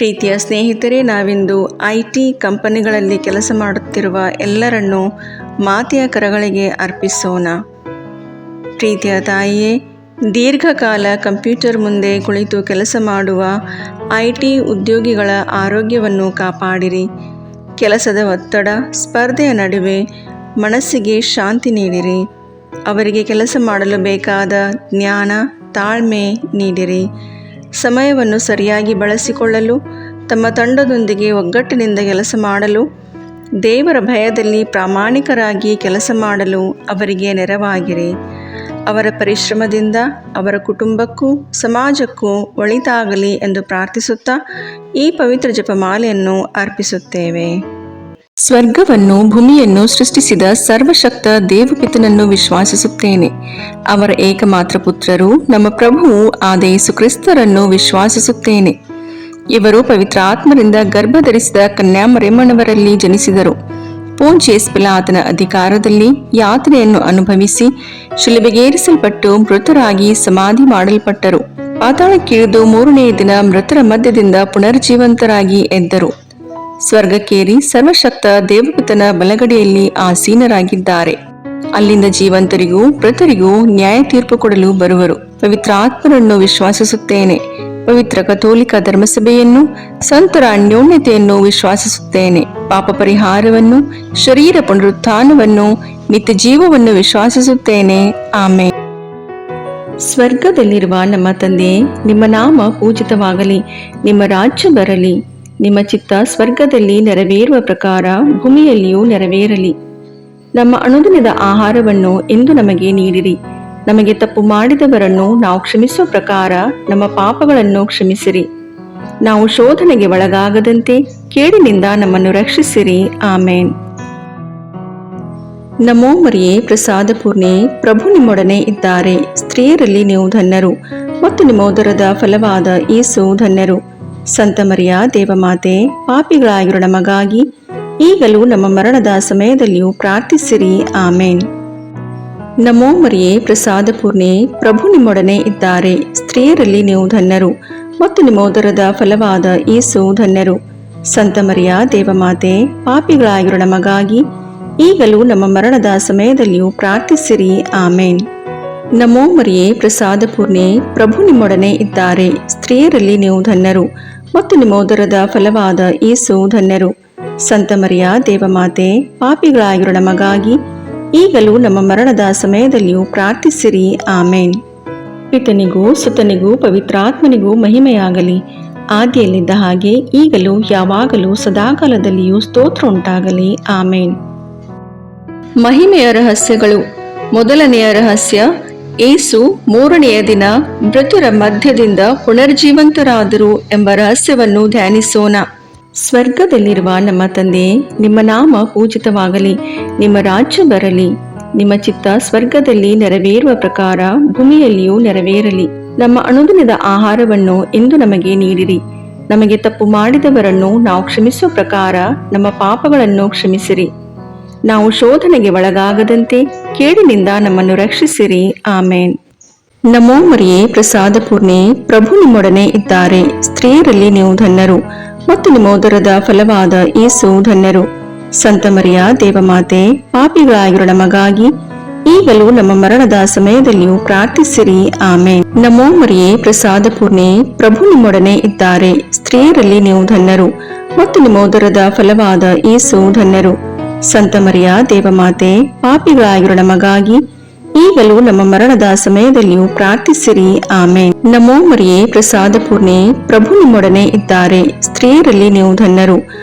ಪ್ರೀತಿಯ ಸ್ನೇಹಿತರೆ, ನಾವಿಂದು IT ಕಂಪನಿಗಳಲ್ಲಿ ಕೆಲಸ ಮಾಡುತ್ತಿರುವ ಎಲ್ಲರನ್ನೂ ಮಾತೆಯ ಕರಗಳಿಗೆ ಅರ್ಪಿಸೋಣ. ಪ್ರೀತಿಯ ತಾಯಿಯೇ, ದೀರ್ಘಕಾಲ ಕಂಪ್ಯೂಟರ್ ಮುಂದೆ ಕುಳಿತು ಕೆಲಸ ಮಾಡುವ IT ಉದ್ಯೋಗಿಗಳ ಆರೋಗ್ಯವನ್ನು ಕಾಪಾಡಿರಿ. ಕೆಲಸದ ಒತ್ತಡ, ಸ್ಪರ್ಧೆಯ ನಡುವೆ ಮನಸ್ಸಿಗೆ ಶಾಂತಿ ನೀಡಿರಿ. ಅವರಿಗೆ ಕೆಲಸ ಮಾಡಲು ಬೇಕಾದ ಜ್ಞಾನ, ತಾಳ್ಮೆ ನೀಡಿರಿ. ಸಮಯವನ್ನು ಸರಿಯಾಗಿ ಬಳಸಿಕೊಳ್ಳಲು, ತಮ್ಮ ತಂಡದೊಂದಿಗೆ ಒಗ್ಗಟ್ಟಿನಿಂದ ಕೆಲಸ ಮಾಡಲು, ದೇವರ ಭಯದಲ್ಲಿ ಪ್ರಾಮಾಣಿಕರಾಗಿ ಕೆಲಸ ಮಾಡಲು ಅವರಿಗೆ ನೆರವಾಗಿರಿ. ಅವರ ಪರಿಶ್ರಮದಿಂದ ಅವರ ಕುಟುಂಬಕ್ಕೂ ಸಮಾಜಕ್ಕೂ ಒಳಿತಾಗಲಿ ಎಂದು ಪ್ರಾರ್ಥಿಸುತ್ತಾ ಈ ಪವಿತ್ರ ಜಪಮಾಲೆಯನ್ನು ಅರ್ಪಿಸುತ್ತೇವೆ. ಸ್ವರ್ಗವನ್ನು ಭೂಮಿಯನ್ನು ಸೃಷ್ಟಿಸಿದ ಸರ್ವಶಕ್ತ ದೇವಪಿತನನ್ನು ವಿಶ್ವಾಸಿಸುತ್ತೇನೆ. ಅವರ ಏಕಮಾತ್ರ ಪುತ್ರರು ನಮ್ಮ ಪ್ರಭುವು ಆದ ಯೇಸು ಕ್ರಿಸ್ತರನ್ನು ವಿಶ್ವಾಸಿಸುತ್ತೇನೆ. ಇವರು ಪವಿತ್ರಾತ್ಮರಿಂದ ಗರ್ಭಧರಿಸಿದ ಕನ್ಯಾಮರಿಯಮ್ಮನವರಲ್ಲಿ ಜನಿಸಿದರು. ಪೋಂಚಿಯಸ್ ಪಿಲಾತನ ಅಧಿಕಾರದಲ್ಲಿ ಯಾತನೆಯನ್ನು ಅನುಭವಿಸಿ ಶಿಲುಬೆಗೇರಿಸಲ್ಪಟ್ಟು ಮೃತರಾಗಿ ಸಮಾಧಿ ಮಾಡಲ್ಪಟ್ಟರು. ಪಾತಾಳಕ್ಕಿಳಿದು ಮೂರನೆಯ ದಿನ ಮೃತರ ಮಧ್ಯದಿಂದ ಪುನರ್ಜೀವಂತರಾಗಿ ಎದ್ದರು. ಸ್ವರ್ಗಕ್ಕೇರಿ ಸರ್ವಶಕ್ತ ದೇವಪಿತನ ಬಲಗಡೆಯಲ್ಲಿ ಆಸೀನರಾಗಿದ್ದಾರೆ. ಅಲ್ಲಿಂದ ಜೀವಂತರಿಗೂ ಮೃತರಿಗೂ ನ್ಯಾಯ ತೀರ್ಪು ಕೊಡಲು ಬರುವರು. ಪವಿತ್ರಾತ್ಮರನ್ನು ವಿಶ್ವಾಸಿಸುತ್ತೇನೆ. ಪವಿತ್ರ ಕಥೋಲಿಕ ಧರ್ಮಸಭೆಯನ್ನು, ಸಂತರ ಅನ್ಯೋನ್ಯತೆಯನ್ನು ವಿಶ್ವಾಸಿಸುತ್ತೇನೆ. ಪಾಪ ಪರಿಹಾರವನ್ನು, ಶರೀರ ಪುನರುತ್ಥಾನವನ್ನು, ನಿತ್ಯ ಜೀವವನ್ನು ವಿಶ್ವಾಸಿಸುತ್ತೇನೆ. ಆಮೇನ್. ಸ್ವರ್ಗದಲ್ಲಿರುವ ನಮ್ಮ ತಂದೆಯೇ, ನಿಮ್ಮ ನಾಮ ಪೂಜಿತವಾಗಲಿ. ನಿಮ್ಮ ರಾಜ್ಯ ಬರಲಿ. ನಿಮ್ಮ ಚಿತ್ತ ಸ್ವರ್ಗದಲ್ಲಿ ನೆರವೇರುವ ಪ್ರಕಾರ ಭೂಮಿಯಲ್ಲಿಯೂ ನೆರವೇರಲಿ. ನಮ್ಮ ಅನುದಿನದ ಆಹಾರವನ್ನು ಇಂದು ನಮಗೆ ನೀಡಿರಿ. ನಮಗೆ ತಪ್ಪು ಮಾಡಿದವರನ್ನು ನಾವು ಕ್ಷಮಿಸುವ ಪ್ರಕಾರ ನಮ್ಮ ಪಾಪಗಳನ್ನು ಕ್ಷಮಿಸಿರಿ. ನಾವು ಶೋಧನೆಗೆ ಒಳಗಾಗದಂತೆ ಕೇಡಿನಿಂದ ನಮ್ಮನ್ನು ರಕ್ಷಿಸಿರಿ. ಆಮೇನ್. ನಮೋ ಮರಿಯೇ, ಪ್ರಸಾದ ಪೂರ್ಣೆ, ಪ್ರಭು ನಿಮ್ಮೊಡನೆ ಇದ್ದಾರೆ. ಸ್ತ್ರೀಯರಲ್ಲಿ ನೀವು ಧನ್ಯರು ಮತ್ತು ನಿಮ್ಮ ಉದರದ ಫಲವಾದ ಯೇಸು ಧನ್ಯರು. ಸಂತ ಮರಿಯ ದೇವಮಾತೆ, ಪಾಪಿಗಳಾಗಿರೋ ನಮಗಾಗಿ ಈಗಲೂ ನಮ್ಮ ಮರಣದ ಸಮಯದಲ್ಲಿಯೂ ಪ್ರಾರ್ಥಿಸಿರಿ. ಆಮೇನ್. ನಮೋ ಮರಿಯೇ, ಪ್ರಸಾದ ಪೂರ್ಣೆ, ಪ್ರಭು ನಿಮ್ಮೊಡನೆ ಇದ್ದಾರೆ. ಸ್ತ್ರೀಯರಲ್ಲಿ ನೀವು ಧನ್ಯರು ಮತ್ತು ನಿಮ್ಮ ಉದರದ ಫಲವಾದ ಯೇಸು ಧನ್ಯರು. ಸಂತ ಮರಿಯ ದೇವಮಾತೆ, ಪಾಪಿಗಳಾಗಿರೋ ನಮಗಾಗಿ ಈಗಲೂ ನಮ್ಮ ಮರಣದ ಸಮಯದಲ್ಲಿಯೂ ಪ್ರಾರ್ಥಿಸಿರಿ. ಆಮೇನ್. ನಮೋ ಮರಿಯೇ, ಪ್ರಸಾದ ಪೂರ್ಣೆ, ಪ್ರಭು ನಿಮ್ಮೊಡನೆ ಇದ್ದಾರೆ. ಸ್ತ್ರೀಯರಲ್ಲಿ ನೀವು ಧನ್ಯರು ಮತ್ತು ನಿಮ್ಮ ಉದರದ ಫಲವಾದ ಯೇಸು ಧನ್ಯರು. ಸಂತ ಮರಿಯ ದೇವಮಾತೆ, ಪಾಪಿಗಳಾಗಿರೋ ನಮಗಾಗಿ ಈಗಲೂ ನಮ್ಮ ಮರಣದ ಸಮಯದಲ್ಲಿಯೂ ಪ್ರಾರ್ಥಿಸಿರಿ. ಆಮೇನ್. ಪಿತನಿಗೂ ಸುತನಿಗೂ ಪವಿತ್ರಾತ್ಮನಿಗೂ ಮಹಿಮೆಯಾಗಲಿ. ಆದಿಯಲ್ಲಿದ್ದ ಹಾಗೆ ಈಗಲೂ ಯಾವಾಗಲೂ ಸದಾಕಾಲದಲ್ಲಿಯೂ ಸ್ತೋತ್ರ ಉಂಟಾಗಲಿ. ಆಮೇನ್. ಮಹಿಮೆಯ ರಹಸ್ಯಗಳು. ಮೊದಲನೆಯ ರಹಸ್ಯ, ಯೇಸು ಮೂರನೆಯ ದಿನ ಮೃತರ ಮಧ್ಯದಿಂದ ಪುನರ್ಜೀವಂತರಾದರು ಎಂಬ ರಹಸ್ಯವನ್ನು ಧ್ಯಾನಿಸೋಣ. ಸ್ವರ್ಗದಲ್ಲಿರುವ ನಮ್ಮ ತಂದೆಯೇ, ನಿಮ್ಮ ನಾಮ ಪೂಜಿತವಾಗಲಿ. ನಿಮ್ಮ ರಾಜ್ಯ ಬರಲಿ. ನಿಮ್ಮ ಚಿತ್ತ ಸ್ವರ್ಗದಲ್ಲಿ ನೆರವೇರುವ ಪ್ರಕಾರ ಭೂಮಿಯಲ್ಲಿಯೂ ನೆರವೇರಲಿ. ನಮ್ಮ ಅನುದಿನದ ಆಹಾರವನ್ನು ಇಂದು ನಮಗೆ ನೀಡಿರಿ. ನಮಗೆ ತಪ್ಪು ಮಾಡಿದವರನ್ನು ನಾವು ಕ್ಷಮಿಸುವ ಪ್ರಕಾರ ನಮ್ಮ ಪಾಪಗಳನ್ನು ಕ್ಷಮಿಸಿರಿ. ನಾವು ಶೋಧನೆಗೆ ಒಳಗಾಗದಂತೆ ಕೇಡಿನಿಂದ ನಮ್ಮನ್ನು ರಕ್ಷಿಸಿರಿ. ಆಮೇನ್. ನಮೋ ಮರಿಯೇ, ಪ್ರಸಾದ ಪೂರ್ಣೆ, ಪ್ರಭು ನಿಮ್ಮೊಡನೆ ಇದ್ದಾರೆ. ಸ್ತ್ರೀಯರಲ್ಲಿ ನೀವು ಧನ್ಯರು ಮತ್ತು ನಿಮ್ಮ ಉದರದ ಫಲವಾದ ಯೇಸು ಧನ್ಯರು. ಸಂತ ಮರಿಯ ದೇವಮಾತೆ, ಪಾಪಿಗಳಾಗಿರೋ ನಮಗಾಗಿ ಈಗಲೂ ನಮ್ಮ ಮರಣದ ಸಮಯದಲ್ಲಿಯೂ ಪ್ರಾರ್ಥಿಸಿರಿ. ಆಮೇನ್. ನಮೋ ಮರಿಯೇ, ಪ್ರಸಾದ ಪೂರ್ಣೆ, ಪ್ರಭು ನಿಮ್ಮೊಡನೆ ಇದ್ದಾರೆ. ಸ್ತ್ರೀಯರಲ್ಲಿ ನೀವು ಧನ್ಯರು ಮತ್ತು ನಿಮ್ಮ ಉದರದ ಫಲವಾದ ಯೇಸು ಧನ್ಯರು. ಸಂತ ಮರಿಯ ದೇವಮಾತೆ, ಪಾಪಿಗಳಾಗಿರೋ ನಮಗಾಗಿ ಈಗಲೂ ನಮ್ಮ ಮರಣದ ಸಮಯದಲ್ಲಿಯೂ ಪ್ರಾರ್ಥಿಸಿರಿ. ಆಮೇನ್. ನಮೋ ಮರಿಯೇ, ಪ್ರಸಾದ ಪೂರ್ಣೆ, ಪ್ರಭು ನಿಮ್ಮೊಡನೆ ಇದ್ದಾರೆ. ಸ್ತ್ರೀಯರಲ್ಲಿ ನೀವು ಧನ್ಯರು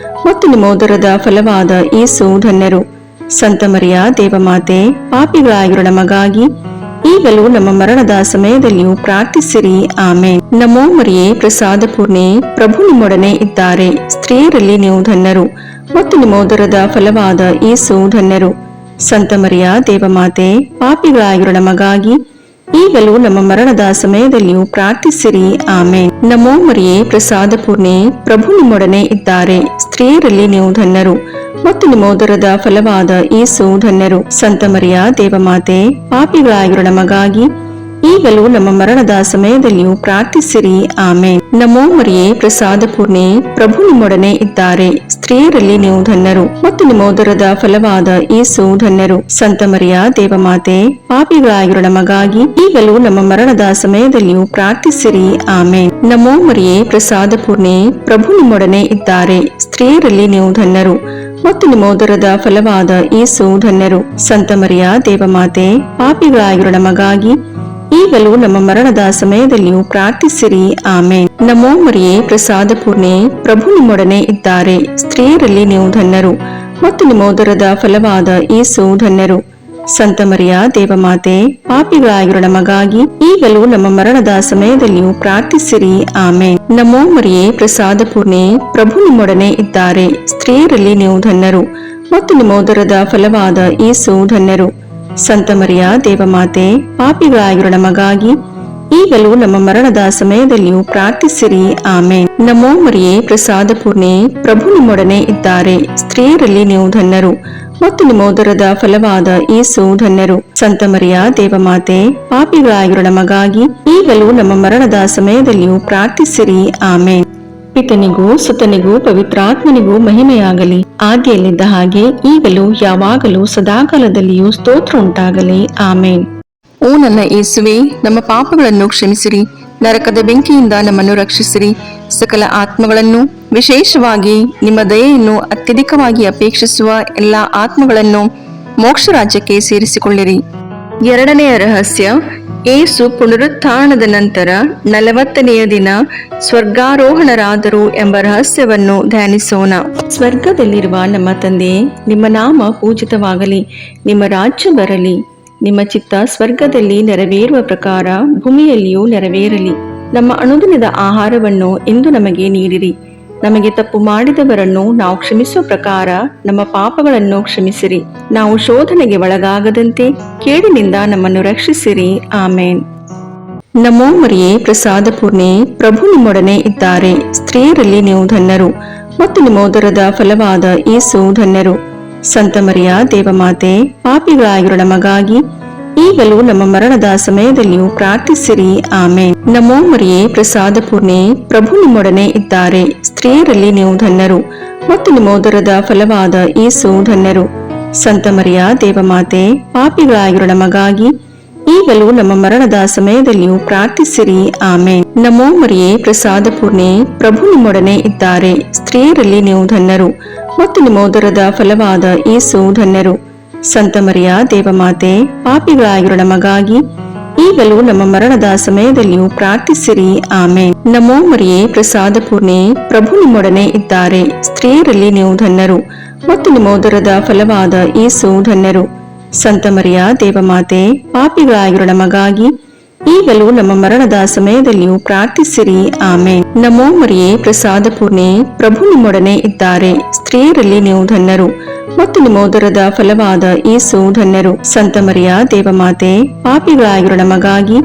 ಮತ್ತು ನಿಮ್ಮ ಉದರದ ಫಲವಾದ ಯೇಸು ಧನ್ಯರು. ಸಂತ ಮರಿಯ ದೇವಮಾತೆ, ಪಾಪಿಗಳಾಗಿರೋ ನಮಗಾಗಿ ಈಗಲೂ ನಮ್ಮ ಮರಣದ ಸಮಯದಲ್ಲಿಯೂ ಪ್ರಾರ್ಥಿಸಿರಿ. ಆಮೇನ್. ನಮೋ ಮರಿಯೇ, ಪ್ರಸಾದ ಪೂರ್ಣೆ, ಪ್ರಭು ನಿಮ್ಮೊಡನೆ ಇದ್ದಾರೆ. ಸ್ತ್ರೀಯರಲ್ಲಿ ನೀವು ಧನ್ಯರು ಮತ್ತು ನಿಮ್ಮ ಉದರದ ಫಲವಾದ ಯೇಸು ಧನ್ಯರು. ಸಂತ ಮರಿಯ ದೇವಮಾತೆ, ಪಾಪಿಗಳಾಗಿರೋ ನಮಗಾಗಿ ಈಗಲೂ ನಮ್ಮ ಮರಣದ ಸಮಯದಲ್ಲಿಯೂ ಪ್ರಾರ್ಥಿಸಿರಿ. ಆಮೇನ್. ನಮೋ ಮರಿಯೇ, ಪ್ರಸಾದ ಪೂರ್ಣೆ, ಪ್ರಭು ನಿಮ್ಮೊಡನೆ ಇದ್ದಾರೆ. ಸ್ತ್ರೀಯರಲ್ಲಿ ನೀವು ಧನ್ಯರು ಮತ್ತು ನಿಮ್ಮ ಉದರದ ಫಲವಾದ ಯೇಸು ಧನ್ಯರು. ಸಂತ ಮರಿಯ ದೇವಮಾತೆ, ಪಾಪಿಗಳಾಗಿರೋ ನಮಗಾಗಿ ಈಗಲೂ ನಮ್ಮ ಮರಣದ ಸಮಯದಲ್ಲಿಯೂ ಪ್ರಾರ್ಥಿಸಿರಿ. ಆಮೇನ್. ನಮೋ ಮರಿಯೇ, ಪ್ರಸಾದ ಪೂರ್ಣೆ, ಪ್ರಭು ನಿಮ್ಮೊಡನೆ ಇದ್ದಾರೆ. ಸ್ತ್ರೀಯರಲ್ಲಿ ನೀವು ಧನ್ಯರು ಮತ್ತು ನಿಮ್ಮ ಉದರದ ಫಲವಾದ ಯೇಸು ಧನ್ಯರು. ಸಂತ ಮರಿಯ ದೇವಮಾತೆ, ಪಾಪಿಗಳಾಗಿರೋ ನಮಗಾಗಿ ಈಗಲೂ ನಮ್ಮ ಮರಣದ ಸಮಯದಲ್ಲಿಯೂ ಪ್ರಾರ್ಥಿಸಿರಿ. ಆಮೇನ್. ನಮೋ ಮರಿಯೇ, ಪ್ರಸಾದ ಪೂರ್ಣೆ, ಪ್ರಭು ನಿಮ್ಮೊಡನೆ ಇದ್ದಾರೆ. ಸ್ತ್ರೀಯರಲ್ಲಿ ನೀವು ಧನ್ಯರು ಮತ್ತು ನಿಮ್ಮ ಉದರದ ಫಲವಾದ ಯೇಸು ಧನ್ಯರು. ಸಂತ ಮರಿಯ ದೇವಮಾತೆ, ಪಾಪಿಗಳಾಗಿರೋ ನಮಗಾಗಿ ಈಗಲೂ ನಮ್ಮ ಮರಣದ ಸಮಯದಲ್ಲಿಯೂ ಪ್ರಾರ್ಥಿಸಿರಿ. ಆಮೇನ್. ನಮೋ ಮರಿಯೇ, ಪ್ರಸಾದ ಪೂರ್ಣೆ, ಪ್ರಭು ನಿಮ್ಮೊಡನೆ ಇದ್ದಾರೆ. ಸ್ತ್ರೀಯರಲ್ಲಿ ನೀವು ಧನ್ಯರು ಮತ್ತು ನಿಮ್ಮ ಉದರದ ಫಲವಾದ ಯೇಸು ಧನ್ಯರು. ಸಂತ ಮರಿಯ ದೇವಮಾತೆ, ಪಾಪಿಗಳಾಗಿರೋ ನಮಗಾಗಿ ಈಗಲೂ ನಮ್ಮ ಮರಣದ ಸಮಯದಲ್ಲಿಯೂ ಪ್ರಾರ್ಥಿಸಿರಿ. ಆಮೇನ್. ನಮೋ ಮರಿಯೇ, ಪ್ರಸಾದ ಪೂರ್ಣೆ, ಪ್ರಭು ನಿಮ್ಮೊಡನೆ ಇದ್ದಾರೆ. ಸ್ತ್ರೀಯರಲ್ಲಿ ನೀವು ಧನ್ಯರು ಮತ್ತು ನಿಮ್ಮ ಉದರದ ಫಲವಾದ ಯೇಸು ಧನ್ಯರು. ಸಂತ ಮರಿಯ ದೇವಮಾತೆ, ಪಾಪಿಗಳಾಗಿರೋ ನಮಗಾಗಿ ಈಗಲೂ ನಮ್ಮ ಮರಣದ ಸಮಯದಲ್ಲಿಯೂ ಪ್ರಾರ್ಥಿಸಿರಿ. ಆಮೇನ್. ನಮೋ ಮರಿಯೇ, ಪ್ರಸಾದ ಪೂರ್ಣೆ, ಪ್ರಭು ನಿಮ್ಮೊಡನೆ ಇದ್ದಾರೆ. ಸ್ತ್ರೀಯರಲ್ಲಿ ನೀವು ಧನ್ಯರು ಮತ್ತು ನಿಮ್ಮ ಉದರದ ಫಲವಾದ ಯೇಸು ಧನ್ಯರು. ಸಂತ ಮರಿಯ ದೇವಮಾತೆ, ಪಾಪಿಗಳಾಗಿರೋ ನಮಗಾಗಿ ಈಗಲೂ ನಮ್ಮ ಮರಣದ ಸಮಯದಲ್ಲಿಯೂ ಪ್ರಾರ್ಥಿಸಿರಿ. ಆಮೇನ್. ಪಿತನಿಗೂ ಸುತನಿಗೂ ಪವಿತ್ರಾತ್ಮನಿಗೂ ಮಹಿಮೆಯಾಗಲಿ, ಆದಿಯಲ್ಲಿದ್ದ ಹಾಗೆ ಈಗಲೂ ಯಾವಾಗಲೂ ಸದಾಕಾಲದಲ್ಲಿಯೂ ಸ್ತೋತ್ರ ಉಂಟಾಗಲಿ. ಆಮೇನ್. ಓ ನನ್ನ ಯೇಸುವೆ, ನಮ್ಮ ಪಾಪಗಳನ್ನು ಕ್ಷಮಿಸಿರಿ, ನರಕದ ಬೆಂಕಿಯಿಂದ ನಮ್ಮನ್ನು ರಕ್ಷಿಸಿರಿ, ಸಕಲ ಆತ್ಮಗಳನ್ನು, ವಿಶೇಷವಾಗಿ ನಿಮ್ಮ ದಯೆಯನ್ನು ಅತ್ಯಧಿಕವಾಗಿ ಅಪೇಕ್ಷಿಸುವ ಎಲ್ಲ ಆತ್ಮಗಳನ್ನು ಮೋಕ್ಷ ರಾಜ್ಯಕ್ಕೆ ಸೇರಿಸಿಕೊಳ್ಳಿರಿ. ಎರಡನೆಯ ರಹಸ್ಯ, ಯೇಸು ಪುನರುತ್ಥಾನದ ನಂತರ 40ನೆಯ ದಿನ ಸ್ವರ್ಗಾರೋಹಣರಾದರು ಎಂಬ ರಹಸ್ಯವನ್ನು ಧ್ಯಾನಿಸೋಣ. ಸ್ವರ್ಗದಲ್ಲಿರುವ ನಮ್ಮ ತಂದೆ, ನಿಮ್ಮ ನಾಮ ಪೂಜಿತವಾಗಲಿ, ನಿಮ್ಮ ರಾಜ್ಯ ಬರಲಿ, ನಿಮ್ಮ ಚಿತ್ತ ಸ್ವರ್ಗದಲ್ಲಿ ನೆರವೇರುವ ಪ್ರಕಾರ ಭೂಮಿಯಲ್ಲಿಯೂ ನೆರವೇರಲಿ. ನಮ್ಮ ಅನುದಿನದ ಆಹಾರವನ್ನು ಇಂದು ನಮಗೆ ನೀಡಿರಿ. ನಮಗೆ ತಪ್ಪು ಮಾಡಿದವರನ್ನು ನಾವು ಕ್ಷಮಿಸುವ ಪ್ರಕಾರ ನಮ್ಮ ಪಾಪಗಳನ್ನು ಕ್ಷಮಿಸಿರಿ. ನಾವು ಶೋಧನೆಗೆ ಒಳಗಾಗದಂತೆ ಕೇಡಿನಿಂದ ನಮ್ಮನ್ನು ರಕ್ಷಿಸಿರಿ. ಆಮೇನ್. ನಮೋ ಮರಿಯೇ, ಪ್ರಸಾದ ಪೂರ್ಣೆ, ಪ್ರಭು ನಿಮ್ಮೊಡನೆ ಇದ್ದಾರೆ. ಸ್ತ್ರೀಯರಲ್ಲಿ ನೀವು ಧನ್ಯರು ಮತ್ತು ನಿಮ್ಮ ಉದರದ ಫಲವಾದ ಯೇಸು ಧನ್ಯರು. ಸಂತ ಮರಿಯ ದೇವಮಾತೆ, ಪಾಪಿಗಳಾಗಿರೋ ನಮಗಾಗಿ ಈಗಲೂ ನಮ್ಮ ಮರಣದ ಸಮಯದಲ್ಲಿಯೂ ಪ್ರಾರ್ಥಿಸಿರಿ. ಆಮೇನ್. ನಮೋ ಮರಿಯೇ, ಪ್ರಸಾದ ಪೂರ್ಣೆ, ಪ್ರಭು ನಿಮ್ಮೊಡನೆ ಇದ್ದಾರೆ. ಸ್ತ್ರೀಯರಲ್ಲಿ ನೀವು ಧನ್ಯರು ಮತ್ತು ನಿಮ್ಮ ಉದರದ ಫಲವಾದ ಯೇಸು ಧನ್ಯರು. ಸಂತ ಮರಿಯ ದೇವಮಾತೆ, ಪಾಪಿಗಳಾಗಿರೋ ನಮಗಾಗಿ ಈಗಲೂ ನಮ್ಮ ಮರಣದ ಸಮಯದಲ್ಲಿಯೂ ಪ್ರಾರ್ಥಿಸಿರಿ. ಆಮೇನ್. ನಮೋ ಮರಿಯೇ, ಪ್ರಸಾದ ಪೂರ್ಣೆ, ಪ್ರಭು ನಿಮ್ಮೊಡನೆ ಇದ್ದಾರೆ. ಸ್ತ್ರೀಯರಲ್ಲಿ ನೀವು ಧನ್ಯರು ಮತ್ತು ನಿಮ್ಮ ಉದರದ ಫಲವಾದ ಯೇಸು ಧನ್ಯರು. ಸಂತ ಮರಿಯ ದೇವಮಾತೆ, ಪಾಪಿಗಳಾಗಿರೋ ನಮಗಾಗಿ ಈಗಲೂ ನಮ್ಮ ಮರಣದ ಸಮಯದಲ್ಲಿಯೂ ಪ್ರಾರ್ಥಿಸಿರಿ. ಆಮೇನ್. ನಮೋ ಮರಿಯೇ, ಪ್ರಸಾದ ಪೂರ್ಣೆ, ಪ್ರಭು ನಿಮ್ಮೊಡನೆ ಇದ್ದಾರೆ. ಸ್ತ್ರೀಯರಲ್ಲಿ ನೀವು ಧನ್ಯರು ಮತ್ತು ನಿಮ್ಮ ಉದರದ ಫಲವಾದ ಯೇಸು ಧನ್ಯರು. ಸಂತ ಮರಿಯ ದೇವಮಾತೆ, ಪಾಪಿಗಳಾಗಿರೋ ನಮಗಾಗಿ ಈಗಲೂ ನಮ್ಮ ಮರಣದ ಸಮಯದಲ್ಲಿಯೂ ಪ್ರಾರ್ಥಿಸಿರಿ. ಆಮೇನ್. ನಮೋ ಮರಿಯೇ, ಪ್ರಸಾದ ಪೂರ್ಣೆ, ಪ್ರಭು ನಿಮ್ಮೊಡನೆ ಇದ್ದಾರೆ. ಸ್ತ್ರೀಯರಲ್ಲಿ ನೀವು ಧನ್ಯರು ಮತ್ತು ನಿಮ್ಮ ಉದರದ ಫಲವಾದ ಯೇಸು ಧನ್ಯರು. ಸಂತ ಮರಿಯ ದೇವಮಾತೆ, ಪಾಪಿಗಳಾಗಿರೋ ನಮಗಾಗಿ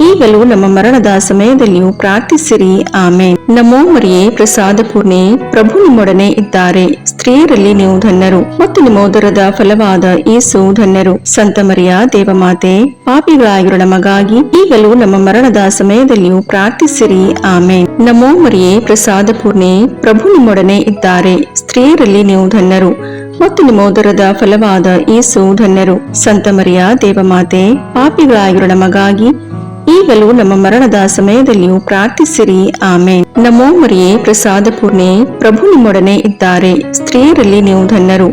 ಈಗಲೂ ನಮ್ಮ ಮರಣದ ಸಮಯದಲ್ಲಿಯೂ ಪ್ರಾರ್ಥಿಸಿರಿ. ಆಮೇನ್. ನಮೋ ಮರಿಯೇ, ಪ್ರಸಾದ ಪೂರ್ಣೆ, ಪ್ರಭು ನಿಮ್ಮೊಡನೆ ಇದ್ದಾರೆ. ಸ್ತ್ರೀಯರಲ್ಲಿ ನೀವು ಧನ್ಯರು ಮತ್ತು ನಿಮ್ಮ ಉದರದ ಫಲವಾದ ಯೇಸು ಧನ್ಯರು. ಸಂತ ಮರಿಯ ದೇವಮಾತೆ, ಪಾಪಿಗಳಾಗಿರೋ ನಮಗಾಗಿ ಈಗಲೂ ನಮ್ಮ ಮರಣದ ಸಮಯದಲ್ಲಿಯೂ ಪ್ರಾರ್ಥಿಸಿರಿ. ಆಮೇನ್. ನಮೋ ಮರಿಯೇ, ಪ್ರಸಾದ ಪೂರ್ಣೆ, ಪ್ರಭು ನಿಮ್ಮೊಡನೆ ಇದ್ದಾರೆ. ಸ್ತ್ರೀಯರಲ್ಲಿ ನೀವು ಧನ್ಯರು ಮತ್ತು ನಿಮ್ಮ ಉದರದ ಫಲವಾದ ಯೇಸು ಧನ್ಯರು. ಸಂತ ಮರಿಯ ದೇವಮಾತೆ, ಪಾಪಿಗಳಾಗಿರೋ ನಮಗಾಗಿ ಈಗಲೂ ನಮ್ಮ ಮರಣದ ಸಮಯದಲ್ಲಿಯೂ ಪ್ರಾರ್ಥಿಸಿರಿ. ಆಮೇನ್. ನಮೋ ಮರಿಯೇ, ಪ್ರಸಾದ ಪೂರ್ಣೆ, ಪ್ರಭು ನಿಮ್ಮೊಡನೆ ಇದ್ದಾರೆ. ಸ್ತ್ರೀಯರಲ್ಲಿ ನೀವು ಧನ್ಯರು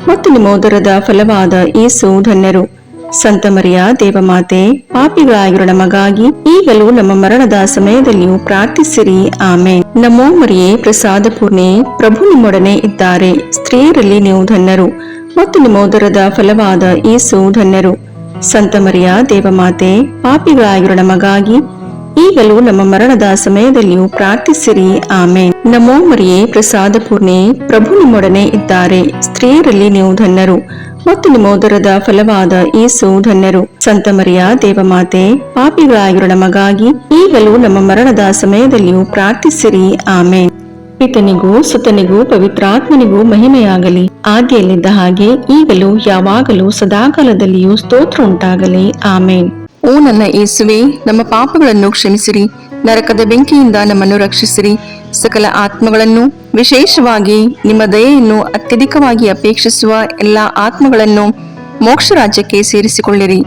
ಮತ್ತು ನಿಮ್ಮ ಉದರದ ಫಲವಾದ ಯೇಸು ಧನ್ಯರು. ಸಂತ ಮರಿಯ ದೇವಮಾತೆ, ಪಾಪಿಗಳಾಗಿರೋ ನಮಗಾಗಿ ಈಗಲೂ ನಮ್ಮ ಮರಣದ ಸಮಯದಲ್ಲಿಯೂ ಪ್ರಾರ್ಥಿಸಿರಿ. ಆಮೇನ್. ನಮೋ ಮರಿಯೇ, ಪ್ರಸಾದ ಪೂರ್ಣೆ, ಪ್ರಭು ನಿಮ್ಮೊಡನೆ ಇದ್ದಾರೆ. ಸ್ತ್ರೀಯರಲ್ಲಿ ನೀವು ಧನ್ಯರು ಮತ್ತು ನಿಮ್ಮ ಉದರದ ಫಲವಾದ ಯೇಸು ಧನ್ಯರು. ಸಂತ ಮರಿಯ ದೇವಮಾತೆ, ಪಾಪಿಗಳಾಗಿರೋ ನಮಗಾಗಿ ಈಗಲೂ ನಮ್ಮ ಮರಣದ ಸಮಯದಲ್ಲಿಯೂ ಪ್ರಾರ್ಥಿಸಿರಿ. ಆಮೇನ್. ನಮೋ ಮರಿಯೇ, ಪ್ರಸಾದ ಪೂರ್ಣೆ, ಪ್ರಭು ನಿಮ್ಮೊಡನೆ ಇದ್ದಾರೆ. ಸ್ತ್ರೀಯರಲ್ಲಿ ನೀವು ಧನ್ಯರು ಮತ್ತು ನಿಮ್ಮ ಉದರದ ಫಲವಾದ ಯೇಸು ಧನ್ಯರು. ಸಂತ ಮರಿಯ ದೇವಮಾತೆ, ಪಾಪಿಗಳಾಗಿರೋ ನಮಗಾಗಿ ಈಗಲೂ ನಮ್ಮ ಮರಣದ ಸಮಯದಲ್ಲಿಯೂ ಪ್ರಾರ್ಥಿಸಿರಿ. ಆಮೇನ್. ಪಿತನಿಗೂ ಸುತನಿಗೂ ಪವಿತ್ರಾತ್ಮನಿಗೂ ಮಹಿಮೆಯಾಗಲಿ, ಆದಿಯಲ್ಲಿದ್ದ ಹಾಗೆ ಈಗಲೂ ಯಾವಾಗಲೂ ಸದಾಕಾಲದಲ್ಲಿಯೂ ಸ್ತೋತ್ರ ಉಂಟಾಗಲಿ. ಆಮೇನ್. ಓ ನನ್ನ ಯೇಸುವೆ, ನಮ್ಮ ಪಾಪಗಳನ್ನು ಕ್ಷಮಿಸಿರಿ, ನರಕದ ಬೆಂಕಿಯಿಂದ ನಮ್ಮನ್ನು ರಕ್ಷಿಸಿರಿ, ಸಕಲ ಆತ್ಮಗಳನ್ನು, ವಿಶೇಷವಾಗಿ ನಿಮ್ಮ ದಯೆಯನ್ನು ಅತ್ಯಧಿಕವಾಗಿ ಅಪೇಕ್ಷಿಸುವ ಎಲ್ಲ ಆತ್ಮಗಳನ್ನು ಮೋಕ್ಷ ರಾಜ್ಯಕ್ಕೆ ಸೇರಿಸಿಕೊಳ್ಳಿರಿ.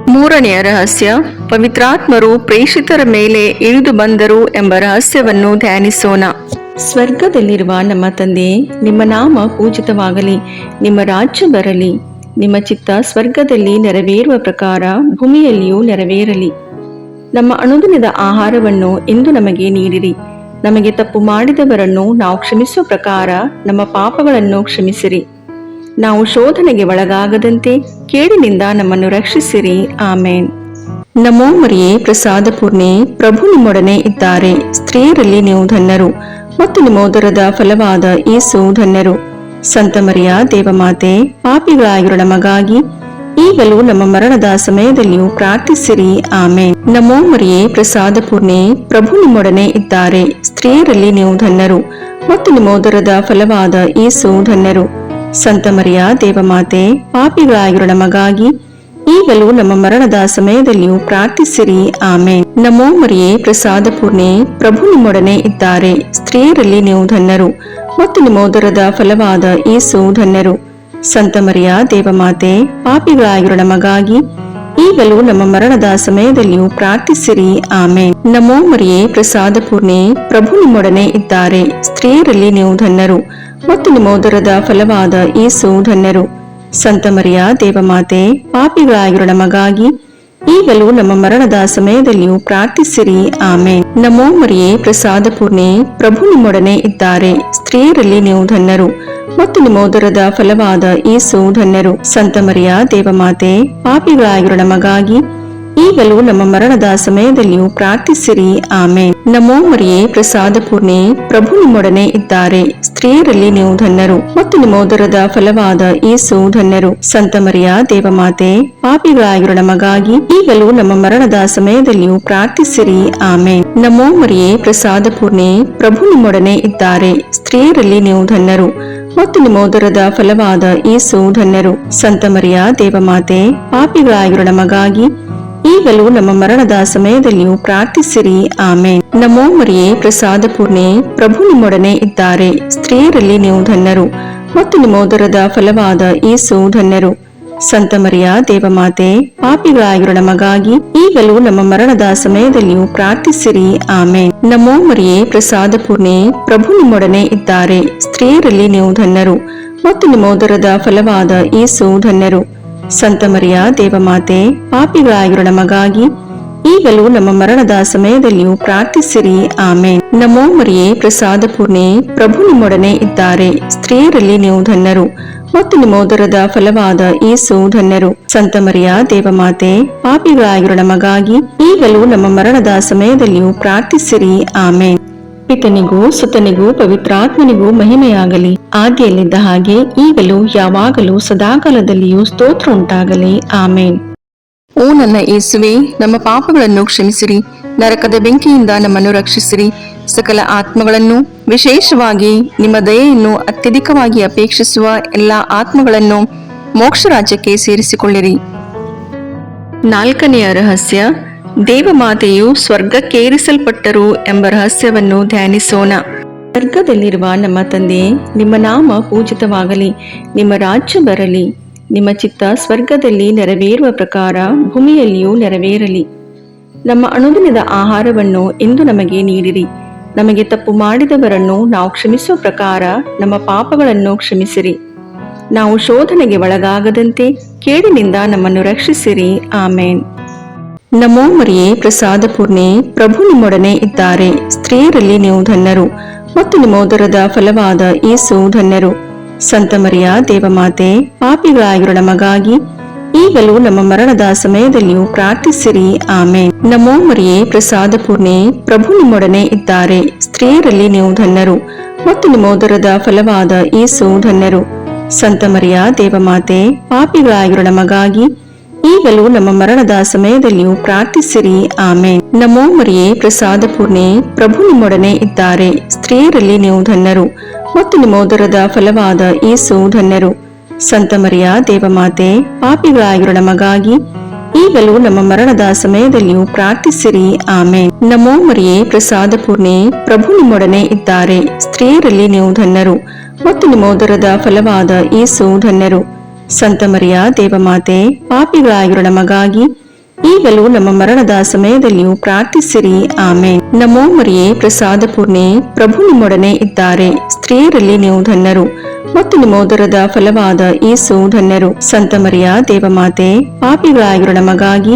ಮೂರನೆಯ ರಹಸ್ಯ, ಪವಿತ್ರಾತ್ಮರು ಪ್ರೇಷಿತರ ಮೇಲೆ ಇಳಿದು ಬಂದರು ಎಂಬ ರಹಸ್ಯವನ್ನು ಧ್ಯಾನಿಸೋಣ. ಸ್ವರ್ಗದಲ್ಲಿರುವ ನಮ್ಮ ತಂದೆ, ನಿಮ್ಮ ನಾಮ ಪೂಜಿತವಾಗಲಿ, ನಿಮ್ಮ ರಾಜ್ಯ ಬರಲಿ, ನಿಮ್ಮ ಚಿತ್ತ ಸ್ವರ್ಗದಲ್ಲಿ ನೆರವೇರುವ ಪ್ರಕಾರ ಭೂಮಿಯಲ್ಲಿಯೂ ನೆರವೇರಲಿ. ನಮ್ಮ ಅನುದಿನದ ಆಹಾರವನ್ನು ಇಂದು ನಮಗೆ ನೀಡಿರಿ. ನಮಗೆ ತಪ್ಪು ಮಾಡಿದವರನ್ನು ನಾವು ಕ್ಷಮಿಸುವ ಪ್ರಕಾರ ನಮ್ಮ ಪಾಪಗಳನ್ನು ಕ್ಷಮಿಸಿರಿ. ನಾವು ಶೋಧನೆಗೆ ಒಳಗಾಗದಂತೆ ಕೇಡಿನಿಂದ ನಮ್ಮನ್ನು ರಕ್ಷಿಸಿರಿ. ಆಮೇನ್. ನಮೋ ಮರಿಯೇ, ಪ್ರಸಾದ ಪೂರ್ಣೆ, ಪ್ರಭು ನಿಮ್ಮೊಡನೆ ಇದ್ದಾರೆ. ಸ್ತ್ರೀಯರಲ್ಲಿ ನೀವು ಧನ್ಯರು ಮತ್ತು ನಿಮ್ಮ ಉದರದ ಫಲವಾದ ಯೇಸು ಧನ್ಯರು. ಸಂತ ಮರಿಯ ದೇವಮಾತೆ, ಪಾಪಿಗಳಾಗಿರೋ ನಮಗಾಗಿ ಈಗಲೂ ನಮ್ಮ ಮರಣದ ಸಮಯದಲ್ಲಿಯೂ ಪ್ರಾರ್ಥಿಸಿರಿ. ಆಮೇನ್. ನಮೋ ಮರಿಯೇ, ಪ್ರಸಾದ ಪೂರ್ಣೆ, ಪ್ರಭು ನಿಮ್ಮೊಡನೆ ಇದ್ದಾರೆ. ಸ್ತ್ರೀಯರಲ್ಲಿ ನೀವು ಧನ್ಯರು ಮತ್ತು ನಿಮ್ಮ ಉದರದ ಫಲವಾದ ಯೇಸು ಧನ್ಯರು. ಸಂತ ಮರಿಯ ದೇವಮಾತೆ, ಪಾಪಿಗಳಾಗಿರೋ ನಮಗಾಗಿ ಈಗಲೂ ನಮ್ಮ ಮರಣದ ಸಮಯದಲ್ಲಿಯೂ ಪ್ರಾರ್ಥಿಸಿರಿ. ಆಮೇನ್. ನಮೋ ಮರಿಯೇ, ಪ್ರಸಾದ ಪೂರ್ಣೆ, ಪ್ರಭು ನಿಮ್ಮೊಡನೆ ಇದ್ದಾರೆ. ಸ್ತ್ರೀಯರಲ್ಲಿ ನೀವು ಧನ್ಯರು ಮತ್ತು ನಿಮ್ಮ ಉದರದ ಫಲವಾದ ಯೇಸು ಧನ್ಯರು. ಸಂತ ಮರಿಯ ದೇವಮಾತೆ, ಪಾಪಿಗಳಾಗಿರೋ ನಮಗಾಗಿ ಈಗಲೂ ನಮ್ಮ ಮರಣದ ಸಮಯದಲ್ಲಿಯೂ ಪ್ರಾರ್ಥಿಸಿರಿ. ಆಮೇನ್. ನಮೋ ಮರಿಯೇ, ಪ್ರಸಾದ ಪೂರ್ಣೆ, ಪ್ರಭು ನಿಮ್ಮೊಡನೆ ಇದ್ದಾರೆ. ಸ್ತ್ರೀಯರಲ್ಲಿ ನೀವು ಧನ್ಯರು ಮತ್ತು ನಿಮ್ಮ ಉದರದ ಫಲವಾದ ಯೇಸು ಧನ್ಯರು. ಸಂತ ಮರಿಯ ದೇವಮಾತೆ, ಪಾಪಿಗಳಾಗಿರೋ ನಮಗಾಗಿ ಈಗಲೂ ನಮ್ಮ ಮರಣದ ಸಮಯದಲ್ಲಿಯೂ ಪ್ರಾರ್ಥಿಸಿರಿ. ಆಮೇನ್. ನಮೋ ಮರಿಯೇ, ಪ್ರಸಾದ ಪೂರ್ಣೆ, ಪ್ರಭು ನಿಮ್ಮೊಡನೆ ಇದ್ದಾರೆ. ಸ್ತ್ರೀಯರಲ್ಲಿ ನೀವು ಧನ್ಯರು ಮತ್ತು ನಿಮ್ಮ ಉದರದ ಫಲವಾದ ಯೇಸು ಧನ್ಯರು. ಸಂತ ಮರಿಯ ದೇವಮಾತೆ, ಪಾಪಿಗಳಾಗಿರೋ ನಮಗಾಗಿ ಈಗಲೂ ನಮ್ಮ ಮರಣದ ಸಮಯದಲ್ಲಿಯೂ ಪ್ರಾರ್ಥಿಸಿರಿ. ಆಮೇನ್. ನಮೋ ಮರಿಯೇ, ಪ್ರಸಾದ ಪೂರ್ಣೆ, ಪ್ರಭು ನಿಮ್ಮೊಡನೆ ಇದ್ದಾರೆ. ಸ್ತ್ರೀಯರಲ್ಲಿ ನೀವು ಧನ್ಯರು ಮತ್ತು ನಿಮ್ಮ ಉದರದ ಫಲವಾದ ಯೇಸು ಧನ್ಯರು. ಸಂತ ಮರಿಯ ದೇವಮಾತೆ, ಪಾಪಿಗಳಾಗಿರೋ ನಮಗಾಗಿ ಈಗಲೂ ನಮ್ಮ ಮರಣದ ಸಮಯದಲ್ಲಿಯೂ ಪ್ರಾರ್ಥಿಸಿರಿ. ಆಮೇನ್. ನಮೋ ಮರಿಯೇ, ಪ್ರಸಾದ ಪೂರ್ಣೆ, ಪ್ರಭು ನಿಮ್ಮೊಡನೆ ಇದ್ದಾರೆ. ಸ್ತ್ರೀಯರಲ್ಲಿ ನೀವು ಧನ್ಯರು ಮತ್ತು ನಿಮ್ಮ ಉದರದ ಫಲವಾದ ಯೇಸು ಧನ್ಯರು. ಸಂತ ಮರಿಯ ದೇವಮಾತೆ, ಪಾಪಿಗಳಾಗಿರೋ ನಮಗಾಗಿ ಈಗಲೂ ನಮ್ಮ ಮರಣದ ಸಮಯದಲ್ಲಿಯೂ ಪ್ರಾರ್ಥಿಸಿರಿ. ಆಮೇನ್. ನಮೋ ಮರಿಯೇ, ಪ್ರಸಾದ ಪೂರ್ಣೆ, ಪ್ರಭು ನಿಮ್ಮೊಡನೆ ಇದ್ದಾರೆ. ಸ್ತ್ರೀಯರಲ್ಲಿ ನೀವು ಧನ್ಯರು ಮತ್ತು ನಿಮ್ಮ ಉದರದ ಫಲವಾದ ಯೇಸು ಧನ್ಯರು. ಸಂತ ಮರಿಯ ದೇವಮಾತೆ, ಪಾಪಿಗಳಾಗಿರೋ ನಮಗಾಗಿ ಈಗಲೂ ನಮ್ಮ ಮರಣದ ಸಮಯದಲ್ಲಿಯೂ ಪ್ರಾರ್ಥಿಸಿರಿ. ಆಮೇನ್. ನಮೋ ಮರಿಯೇ, ಪ್ರಸಾದ ಪೂರ್ಣೆ, ಪ್ರಭು ನಿಮ್ಮೊಡನೆ ಇದ್ದಾರೆ. ಸ್ತ್ರೀಯರಲ್ಲಿ ನೀವು ಧನ್ಯರು ಮತ್ತು ನಿಮ್ಮ ಉದರದ ಫಲವಾದ ಯೇಸು ಧನ್ಯರು. ಸಂತ ಮರಿಯ ದೇವಮಾತೆ, ಪಾಪಿಗಳಾಗಿರೋ ನಮಗಾಗಿ ಈಗಲೂ ನಮ್ಮ ಮರಣದ ಸಮಯದಲ್ಲಿಯೂ ಪ್ರಾರ್ಥಿಸಿರಿ. ಆಮೇನ್. ನಮೋ ಮರಿಯೇ, ಪ್ರಸಾದ ಪೂರ್ಣೆ, ಪ್ರಭು ನಿಮ್ಮೊಡನೆ ಇದ್ದಾರೆ. ಸ್ತ್ರೀಯರಲ್ಲಿ ನೀವು ಧನ್ಯರು ಮತ್ತು ನಿಮ್ಮ ಉದರದ ಫಲವಾದ ಯೇಸು ಧನ್ಯರು. ಸಂತ ಮರಿಯ ದೇವಮಾತೆ, ಪಾಪಿಗಳಾಗಿರೋ ನಮಗಾಗಿ ಈಗಲೂ ನಮ್ಮ ಮರಣದ ಸಮಯದಲ್ಲಿಯೂ ಪ್ರಾರ್ಥಿಸಿರಿ. ಆಮೇನ್. ಪಿತನಿಗೂ ಸುತನಿಗೂ ಪವಿತ್ರಾತ್ಮನಿಗೂ ಮಹಿಮೆಯಾಗಲಿ, ಆದಿಯಲ್ಲಿದ್ದ ಹಾಗೆ ಈಗಲೂ ಯಾವಾಗಲೂ ಸದಾಕಾಲದಲ್ಲಿಯೂ ಸ್ತೋತ್ರ ಉಂಟಾಗಲಿ. ಆಮೇನ್. ಓ ನನ್ನ ಯೇಸುವೆ, ನಮ್ಮ ಪಾಪಗಳನ್ನು ಕ್ಷಮಿಸಿರಿ, ನರಕದ ಬೆಂಕಿಯಿಂದ ನಮ್ಮನ್ನು ರಕ್ಷಿಸಿರಿ, ಸಕಲ ಆತ್ಮಗಳನ್ನು, ವಿಶೇಷವಾಗಿ ನಿಮ್ಮ ದಯೆಯನ್ನು ಅತ್ಯಧಿಕವಾಗಿ ಅಪೇಕ್ಷಿಸುವ ಎಲ್ಲ ಆತ್ಮಗಳನ್ನು ಮೋಕ್ಷ ರಾಜ್ಯಕ್ಕೆ ಸೇರಿಸಿಕೊಳ್ಳಿರಿ. ನಾಲ್ಕನೆಯ ರಹಸ್ಯ, ದೇವಮಾತೆಯು ಸ್ವರ್ಗಕ್ಕೇರಿಸಲ್ಪಟ್ಟರು ಎಂಬ ರಹಸ್ಯವನ್ನು ಧ್ಯಾನಿಸೋಣ. ಸ್ವರ್ಗದಲ್ಲಿರುವ ನಮ್ಮ ತಂದೆ, ನಿಮ್ಮ ನಾಮ ಪೂಜಿತವಾಗಲಿ, ನಿಮ್ಮ ರಾಜ್ಯ ಬರಲಿ, ನಿಮ್ಮ ಚಿತ್ತ ಸ್ವರ್ಗದಲ್ಲಿ ನೆರವೇರುವ ಪ್ರಕಾರ ಭೂಮಿಯಲ್ಲಿಯೂ ನೆರವೇರಲಿ. ನಮ್ಮ ಅನುದಿನದ ಆಹಾರವನ್ನು ಇಂದು ನಮಗೆ ನೀಡಿರಿ. ನಮಗೆ ತಪ್ಪು ಮಾಡಿದವರನ್ನು ನಾವು ಕ್ಷಮಿಸುವ ಪ್ರಕಾರ ನಮ್ಮ ಪಾಪಗಳನ್ನು ಕ್ಷಮಿಸಿರಿ. ನಾವು ಶೋಧನೆಗೆ ಒಳಗಾಗದಂತೆ ಕೇಡಿನಿಂದ ನಮ್ಮನ್ನು ರಕ್ಷಿಸಿರಿ. ಆಮೇನ್. ನಮೋ ಮರಿಯೇ, ಪ್ರಸಾದ ಪೂರ್ಣೆ, ಪ್ರಭು ನಿಮ್ಮೊಡನೆ ಇದ್ದಾರೆ. ಸ್ತ್ರೀಯರಲ್ಲಿ ನೀವು ಧನ್ಯರು ಮತ್ತು ನಿಮ್ಮ ಉದರದ ಫಲವಾದ ಯೇಸು ಧನ್ಯರು. ಸಂತ ಮರಿಯ ದೇವಮಾತೆ, ಪಾಪಿಗಳಾಗಿರೋ ನಮಗಾಗಿ ಈಗಲೂ ನಮ್ಮ ಮರಣದ ಸಮಯದಲ್ಲಿಯೂ ಪ್ರಾರ್ಥಿಸಿರಿ. ಆಮೇನ್. ನಮೋ ಮರಿಯೇ, ಪ್ರಸಾದ ಪೂರ್ಣೆ, ಪ್ರಭು ನಿಮ್ಮೊಡನೆ ಇದ್ದಾರೆ. ಸ್ತ್ರೀಯರಲ್ಲಿ ನೀವು ಧನ್ಯರು ಮತ್ತು ನಿಮ್ಮ ಉದರದ ಫಲವಾದ ಯೇಸು ಧನ್ಯರು. ಸಂತ ಮರಿಯ ದೇವಮಾತೆ, ಪಾಪಿಗಳಾಗಿರೋ ನಮಗಾಗಿ ಈಗಲೂ ನಮ್ಮ ಮರಣದ ಸಮಯದಲ್ಲಿಯೂ ಪ್ರಾರ್ಥಿಸಿರಿ. ಆಮೇನ್. ನಮೋ ಮರಿಯೇ, ಪ್ರಸಾದ ಪೂರ್ಣೆ, ಪ್ರಭು ನಿಮ್ಮೊಡನೆ ಇದ್ದಾರೆ. ಸ್ತ್ರೀಯರಲ್ಲಿ ನೀವು ಧನ್ಯರು ಮತ್ತು ನಿಮ್ಮ ಉದರದ ಫಲವಾದ ಯೇಸು ಧನ್ಯರು. ಸಂತ ಮರಿಯ ದೇವಮಾತೆ, ಪಾಪಿಗಳಾಗಿರೋ ನಮಗಾಗಿ ಈಗಲೂ ನಮ್ಮ ಮರಣದ ಸಮಯದಲ್ಲಿಯೂ ಪ್ರಾರ್ಥಿಸಿರಿ. ಆಮೇನ್. ನಮೋ ಮರಿಯೇ, ಪ್ರಸಾದ ಪೂರ್ಣೆ, ಪ್ರಭು ನಿಮ್ಮೊಡನೆ ಇದ್ದಾರೆ. ಸ್ತ್ರೀಯರಲ್ಲಿ ನೀವು ಧನ್ಯರು ಮತ್ತು ನಿಮ್ಮ ಉದರದ ಫಲವಾದ ಯೇಸು ಧನ್ಯರು. ಸಂತ ಮರಿಯ ದೇವಮಾತೆ, ಪಾಪಿಗಳಾಗಿರೋ ನಮಗಾಗಿ ಈಗಲೂ ನಮ್ಮ ಮರಣದ ಸಮಯದಲ್ಲಿಯೂ ಪ್ರಾರ್ಥಿಸಿರಿ. ಆಮೇನ್. ನಮೋ ಮರಿಯೇ, ಪ್ರಸಾದ ಪೂರ್ಣೆ, ಪ್ರಭು ನಿಮ್ಮೊಡನೆ ಇದ್ದಾರೆ. ಸ್ತ್ರೀಯರಲ್ಲಿ ನೀವು ಧನ್ಯರು ಮತ್ತು ನಿಮ್ಮ ಉದರದ ಫಲವಾದ ಯೇಸು ಧನ್ಯರು. ಸಂತ ಮರಿಯ ದೇವಮಾತೆ, ಪಾಪಿಗಳಾಗಿರೋ ನಮಗಾಗಿ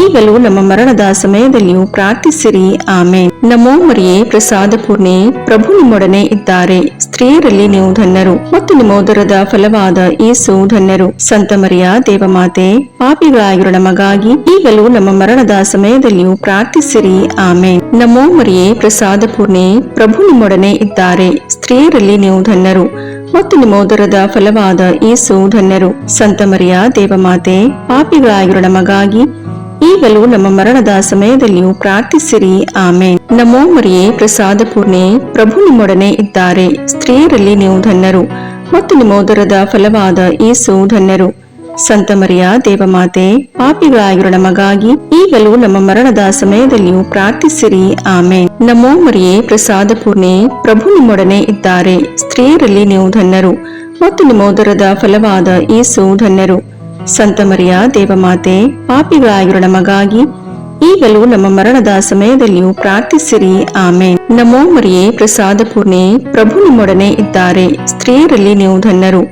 ಈಗಲೂ ನಮ್ಮ ಮರಣದ ಸಮಯದಲ್ಲಿಯೂ ಪ್ರಾರ್ಥಿಸಿರಿ. ಆಮೇನ್. ನಮೋ ಮರಿಯೇ, ಪ್ರಸಾದ ಪೂರ್ಣೆ, ಪ್ರಭು ನಿಮ್ಮೊಡನೆ ಇದ್ದಾರೆ. ಸ್ತ್ರೀಯರಲ್ಲಿ ನೀವು ಧನ್ಯರು ಮತ್ತು ನಿಮ್ಮ ಉದರದ ಫಲವಾದ ಯೇಸು ಧನ್ಯರು. ಸಂತ ಮರಿಯ ದೇವಮಾತೆ, ಪಾಪಿಗಳಾಗಿರೋ ನಮಗಾಗಿ ಈಗಲೂ ನಮ್ಮ ಮರಣದ ಸಮಯದಲ್ಲಿಯೂ ಪ್ರಾರ್ಥಿಸಿರಿ. ಆಮೇನ್. ನಮೋ ಮರಿಯೇ, ಪ್ರಸಾದ ಪೂರ್ಣೆ, ಪ್ರಭು ನಿಮ್ಮೊಡನೆ ಇದ್ದಾರೆ. ಸ್ತ್ರೀಯರಲ್ಲಿ ನೀವು ಧನ್ಯರು ಮತ್ತು ನಿಮ್ಮ ಉದರದ ಫಲವಾದ ಯೇಸು ಧನ್ಯರು. ಸಂತ ಮರಿಯ ದೇವಮಾತೆ, ಪಾಪಿಗಳಾಗಿರೋ ನಮಗಾಗಿ ಈಗಲೂ ನಮ್ಮ ಮರಣದ ಸಮಯದಲ್ಲಿಯೂ ಪ್ರಾರ್ಥಿಸಿರಿ. ಆಮೇನ್. ನಮೋ ಮರಿಯೇ, ಪ್ರಸಾದ ಪೂರ್ಣೆ, ಪ್ರಭು ನಿಮ್ಮೊಡನೆ ಇದ್ದಾರೆ. ಸ್ತ್ರೀಯರಲ್ಲಿ ನೀವು ಧನ್ಯರು ಮತ್ತು ನಿಮ್ಮ ಉದರದ ಫಲವಾದ ಯೇಸು ಧನ್ಯರು. ಸಂತ ಮರಿಯ ದೇವಮಾತೆ, ಪಾಪಿಗಳಾಗಿರೋ ನಮಗಾಗಿ ಈಗಲೂ ನಮ್ಮ ಮರಣದ ಸಮಯದಲ್ಲಿಯೂ ಪ್ರಾರ್ಥಿಸಿರಿ. ಆಮೇನ್. ನಮೋ ಮರಿಯೇ, ಪ್ರಸಾದ ಪೂರ್ಣೆ, ಪ್ರಭು ನಿಮ್ಮೊಡನೆ ಇದ್ದಾರೆ. ಸ್ತ್ರೀಯರಲ್ಲಿ ನೀವು ಧನ್ಯರು ಮತ್ತು ನಿಮ್ಮ ಉದರದ ಫಲವಾದ ಯೇಸು ಧನ್ಯರು. ಸಂತ ಮರಿಯ ದೇವಮಾತೆ, ಪಾಪಿಗಳಾಗಿರೋ ನಮಗಾಗಿ ಈಗಲೂ ನಮ್ಮ ಮರಣದ ಸಮಯದಲ್ಲಿಯೂ ಪ್ರಾರ್ಥಿಸಿರಿ. ಆಮೇನ್. ನಮೋ ಮರಿಯೇ, ಪ್ರಸಾದ ಪೂರ್ಣೆ, ಪ್ರಭು ನಿಮ್ಮೊಡನೆ ಇದ್ದಾರೆ. ಸ್ತ್ರೀಯರಲ್ಲಿ ನೀವು ಧನ್ಯರು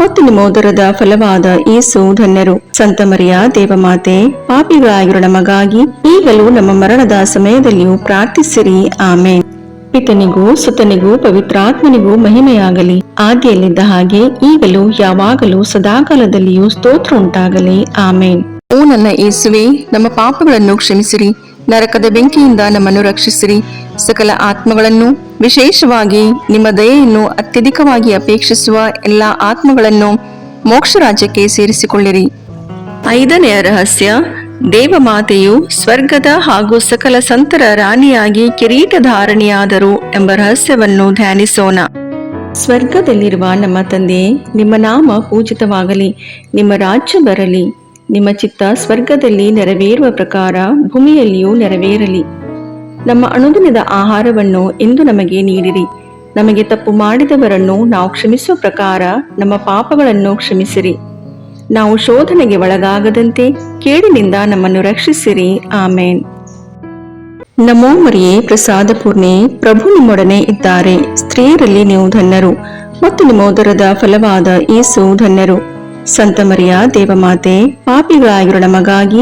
ಮತ್ತು ನಿಮ್ಮ ಉದರದ ಫಲವಾದ ಯೇಸು ಧನ್ಯರು. ಸಂತ ಮರಿಯ ದೇವಮಾತೆ, ಪಾಪಿಗಳಾಗಿರೋ ನಮಗಾಗಿ ಈಗಲೂ ನಮ್ಮ ಮರಣದ ಸಮಯದಲ್ಲಿಯೂ ಪ್ರಾರ್ಥಿಸಿರಿ. ಆಮೇನ್. ಪಿತನಿಗೂ ಸುತನಿಗೂ ಪವಿತ್ರಾತ್ಮನಿಗೂ ಮಹಿಮೆಯಾಗಲಿ, ಆದಿಯಲ್ಲಿದ್ದ ಹಾಗೆ ಈಗಲೂ ಯಾವಾಗಲೂ ಸದಾಕಾಲದಲ್ಲಿಯೂ ಸ್ತೋತ್ರ ಉಂಟಾಗಲಿ. ಆಮೇನ್. ಓ ನನ್ನ ಯೇಸುವೆ, ನಮ್ಮ ಪಾಪಗಳನ್ನು ಕ್ಷಮಿಸಿರಿ, ನರಕದ ಬೆಂಕಿಯಿಂದ ನಮ್ಮನ್ನು ರಕ್ಷಿಸಿರಿ, ಸಕಲ ಆತ್ಮಗಳನ್ನು, ವಿಶೇಷವಾಗಿ ನಿಮ್ಮ ದಯೆಯನ್ನು ಅತ್ಯಧಿಕವಾಗಿ ಅಪೇಕ್ಷಿಸುವ ಎಲ್ಲ ಆತ್ಮಗಳನ್ನು ಮೋಕ್ಷ ರಾಜ್ಯಕ್ಕೆ ಸೇರಿಸಿಕೊಳ್ಳಿರಿ. 5ನೇ ರಹಸ್ಯ, ದೇವಮಾತೆಯು ಸ್ವರ್ಗದ ಹಾಗೂ ಸಕಲ ಸಂತರ ರಾಣಿಯಾಗಿ ಕಿರೀಟಧಾರಣಿಯಾದರು ಎಂಬ ರಹಸ್ಯವನ್ನು ಧ್ಯಾನಿಸೋಣ. ಸ್ವರ್ಗದಲ್ಲಿರುವ ನಮ್ಮ ತಂದೆ, ನಿಮ್ಮ ನಾಮ ಪೂಜಿತವಾಗಲಿ, ನಿಮ್ಮ ರಾಜ್ಯ ಬರಲಿ, ನಿಮ್ಮ ಚಿತ್ತ ಸ್ವರ್ಗದಲ್ಲಿ ನೆರವೇರುವ ಪ್ರಕಾರ ಭೂಮಿಯಲ್ಲಿಯೂ ನೆರವೇರಲಿ. ನಮ್ಮ ಅನುದಿನದ ಆಹಾರವನ್ನು ಇಂದು ನಮಗೆ ನೀಡಿರಿ. ನಮಗೆ ತಪ್ಪು ಮಾಡಿದವರನ್ನು ನಾವು ಕ್ಷಮಿಸುವ ಪ್ರಕಾರ ನಮ್ಮ ಪಾಪಗಳನ್ನು ಕ್ಷಮಿಸಿರಿ. ನಾವು ಶೋಧನೆಗೆ ಒಳಗಾಗದಂತೆ ಕೇಡಿನಿಂದ ನಮ್ಮನ್ನು ರಕ್ಷಿಸಿರಿ. ಆಮೇನ್. ನಮೋ ಮರಿಯೇ, ಪ್ರಸಾದ ಪೂರ್ಣೆ, ಪ್ರಭು ನಿಮ್ಮೊಡನೆ ಇದ್ದಾರೆ. ಸ್ತ್ರೀಯರಲ್ಲಿ ನೀವು ಧನ್ಯರು ಮತ್ತು ನಿಮ್ಮ ಉದರದ ಫಲವಾದ ಯೇಸು ಧನ್ಯರು. ಸಂತ ಮರಿಯ ದೇವಮಾತೆ, ಪಾಪಿಗಳಾಗಿರೋ ನಮಗಾಗಿ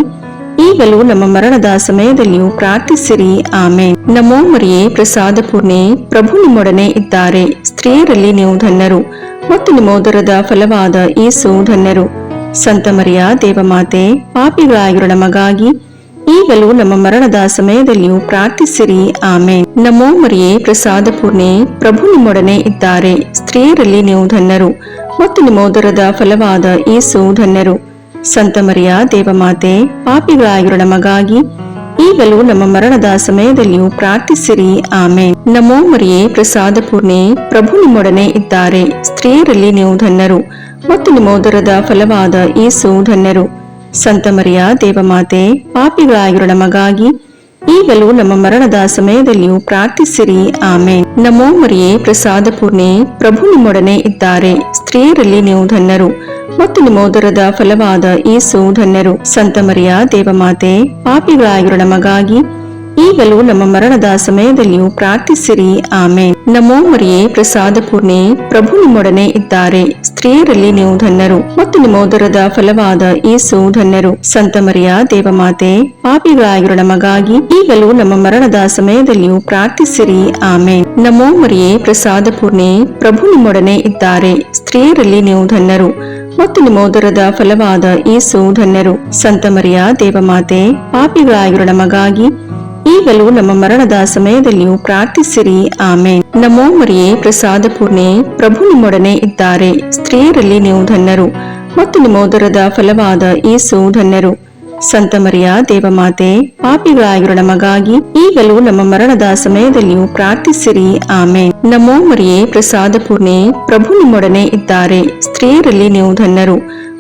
ಈಗಲೂ ನಮ್ಮ ಮರಣದ ಸಮಯದಲ್ಲಿಯೂ ಪ್ರಾರ್ಥಿಸಿರಿ. ಆಮೇನ್. ನಮೋ ಮರಿಯೇ, ಪ್ರಸಾದ ಪೂರ್ಣೆ, ಪ್ರಭು ನಿಮ್ಮೊಡನೆ ಇದ್ದಾರೆ. ಸ್ತ್ರೀಯರಲ್ಲಿ ನೀವು ಧನ್ಯರು ಮತ್ತು ನಿಮ್ಮ ಉದರದ ಫಲವಾದ ಯೇಸು ಧನ್ಯರು. ಸಂತ ಮರಿಯ ದೇವಮಾತೆ, ಪಾಪಿಗಳಾಗಿರೋ ನಮಗಾಗಿ ಈಗಲೂ ನಮ್ಮ ಮರಣದ ಸಮಯದಲ್ಲಿಯೂ ಪ್ರಾರ್ಥಿಸಿರಿ. ಆಮೇನ್. ನಮೋ ಮರಿಯೇ, ಪ್ರಸಾದ ಪೂರ್ಣೆ, ಪ್ರಭು ನಿಮ್ಮೊಡನೆ ಇದ್ದಾರೆ. ಸ್ತ್ರೀಯರಲ್ಲಿ ನೀವು ಧನ್ಯರು ಮತ್ತು ನಿಮ್ಮ ಉದರದ ಫಲವಾದ ಯೇಸು ಧನ್ಯರು. ಸಂತ ಮರಿಯ ದೇವಮಾತೆ, ಪಾಪಿಗಳಾಗಿರೋ ನಮಗಾಗಿ ಈಗಲೂ ನಮ್ಮ ಮರಣದ ಸಮಯದಲ್ಲಿಯೂ ಪ್ರಾರ್ಥಿಸಿರಿ. ಆಮೇನ್. ನಮೋ ಮರಿಯೇ, ಪ್ರಸಾದ ಪೂರ್ಣೆ, ಪ್ರಭು ನಿಮ್ಮೊಡನೆ ಇದ್ದಾರೆ. ಸ್ತ್ರೀಯರಲ್ಲಿ ನೀವು ಧನ್ಯರು ಮತ್ತು ನಿಮ್ಮ ಉದರದ ಫಲವಾದ ಯೇಸು ಧನ್ಯರು. ಸಂತ ಮರಿಯ ದೇವಮಾತೆ, ಪಾಪಿಗಳಾಗಿರೋ ನಮಗಾಗಿ ಈಗಲೂ ನಮ್ಮ ಮರಣದ ಸಮಯದಲ್ಲಿಯೂ ಪ್ರಾರ್ಥಿಸಿರಿ. ಆಮೇನ್. ನಮೋ ಮರಿಯೇ, ಪ್ರಸಾದ ಪೂರ್ಣೆ, ಪ್ರಭು ನಿಮ್ಮೊಡನೆ ಇದ್ದಾರೆ. ಸ್ತ್ರೀಯರಲ್ಲಿ ನೀವು ಧನ್ಯರು ಮತ್ತು ನಿಮ್ಮ ಉದರದ ಫಲವಾದ ಯೇಸು ಧನ್ಯರು. ಸಂತ ಮರಿಯ ದೇವಮಾತೆ, ಪಾಪಿಗಳಾಗಿರೋ ನಮಗಾಗಿ ಈಗಲೂ ನಮ್ಮ ಮರಣದ ಸಮಯದಲ್ಲಿಯೂ ಪ್ರಾರ್ಥಿಸಿರಿ. ಆಮೇನ್. ನಮೋ ಮರಿಯೇ, ಪ್ರಸಾದ ಪೂರ್ಣೆ, ಪ್ರಭು ನಿಮ್ಮೊಡನೆ ಇದ್ದಾರೆ. ಸ್ತ್ರೀಯರಲ್ಲಿ ನೀವು ಧನ್ಯರು ಮತ್ತು ನಿಮ್ಮ ಉದರದ ಫಲವಾದ ಯೇಸು ಧನ್ಯರು. ಸಂತ ಮರಿಯ ದೇವಮಾತೆ, ಪಾಪಿಗಳಾಗಿರೋ ನಮಗಾಗಿ ಈಗಲೂ ನಮ್ಮ ಮರಣದ ಸಮಯದಲ್ಲಿಯೂ ಪ್ರಾರ್ಥಿಸಿರಿ. ಆಮೇನ್. ನಮೋ ಮರಿಯೇ, ಪ್ರಸಾದ ಪೂರ್ಣೆ, ಪ್ರಭು ನಿಮ್ಮೊಡನೆ ಇದ್ದಾರೆ. ಸ್ತ್ರೀಯರಲ್ಲಿ ನೀವು ಧನ್ಯರು ಮತ್ತು ನಿಮ್ಮ ಉದರದ ಫಲವಾದ ಯೇಸು ಧನ್ಯರು. ಸಂತ ಮರಿಯ ದೇವಮಾತೆ, ಪಾಪಿಗಳಾಗಿರೋ ನಮಗಾಗಿ ಈಗಲೂ ನಮ್ಮ ಮರಣದ ಸಮಯದಲ್ಲಿಯೂ ಪ್ರಾರ್ಥಿಸಿರಿ. ಆಮೇನ್. ನಮೋ ಮರಿಯೇ, ಪ್ರಸಾದ ಪೂರ್ಣೆ, ಪ್ರಭು ನಿಮ್ಮೊಡನೆ ಇದ್ದಾರೆ. ಸ್ತ್ರೀಯರಲ್ಲಿ ನೀವು ಧನ್ಯರು ಮತ್ತು ನಿಮ್ಮ ಉದರದ ಫಲವಾದ ಯೇಸು ಧನ್ಯರು. ಸಂತ ಮರಿಯ ದೇವಮಾತೆ, ಪಾಪಿಗಳಾಗಿರೋ ನಮಗಾಗಿ ಈಗಲೂ ನಮ್ಮ ಮರಣದ ಸಮಯದಲ್ಲಿಯೂ ಪ್ರಾರ್ಥಿಸಿರಿ. ಆಮೇನ್. ನಮೋ ಮರಿಯೇ, ಪ್ರಸಾದ ಪೂರ್ಣೆ, ಪ್ರಭು ನಿಮ್ಮೊಡನೆ ಇದ್ದಾರೆ. ಸ್ತ್ರೀಯರಲ್ಲಿ ನೀವು ಧನ್ಯರು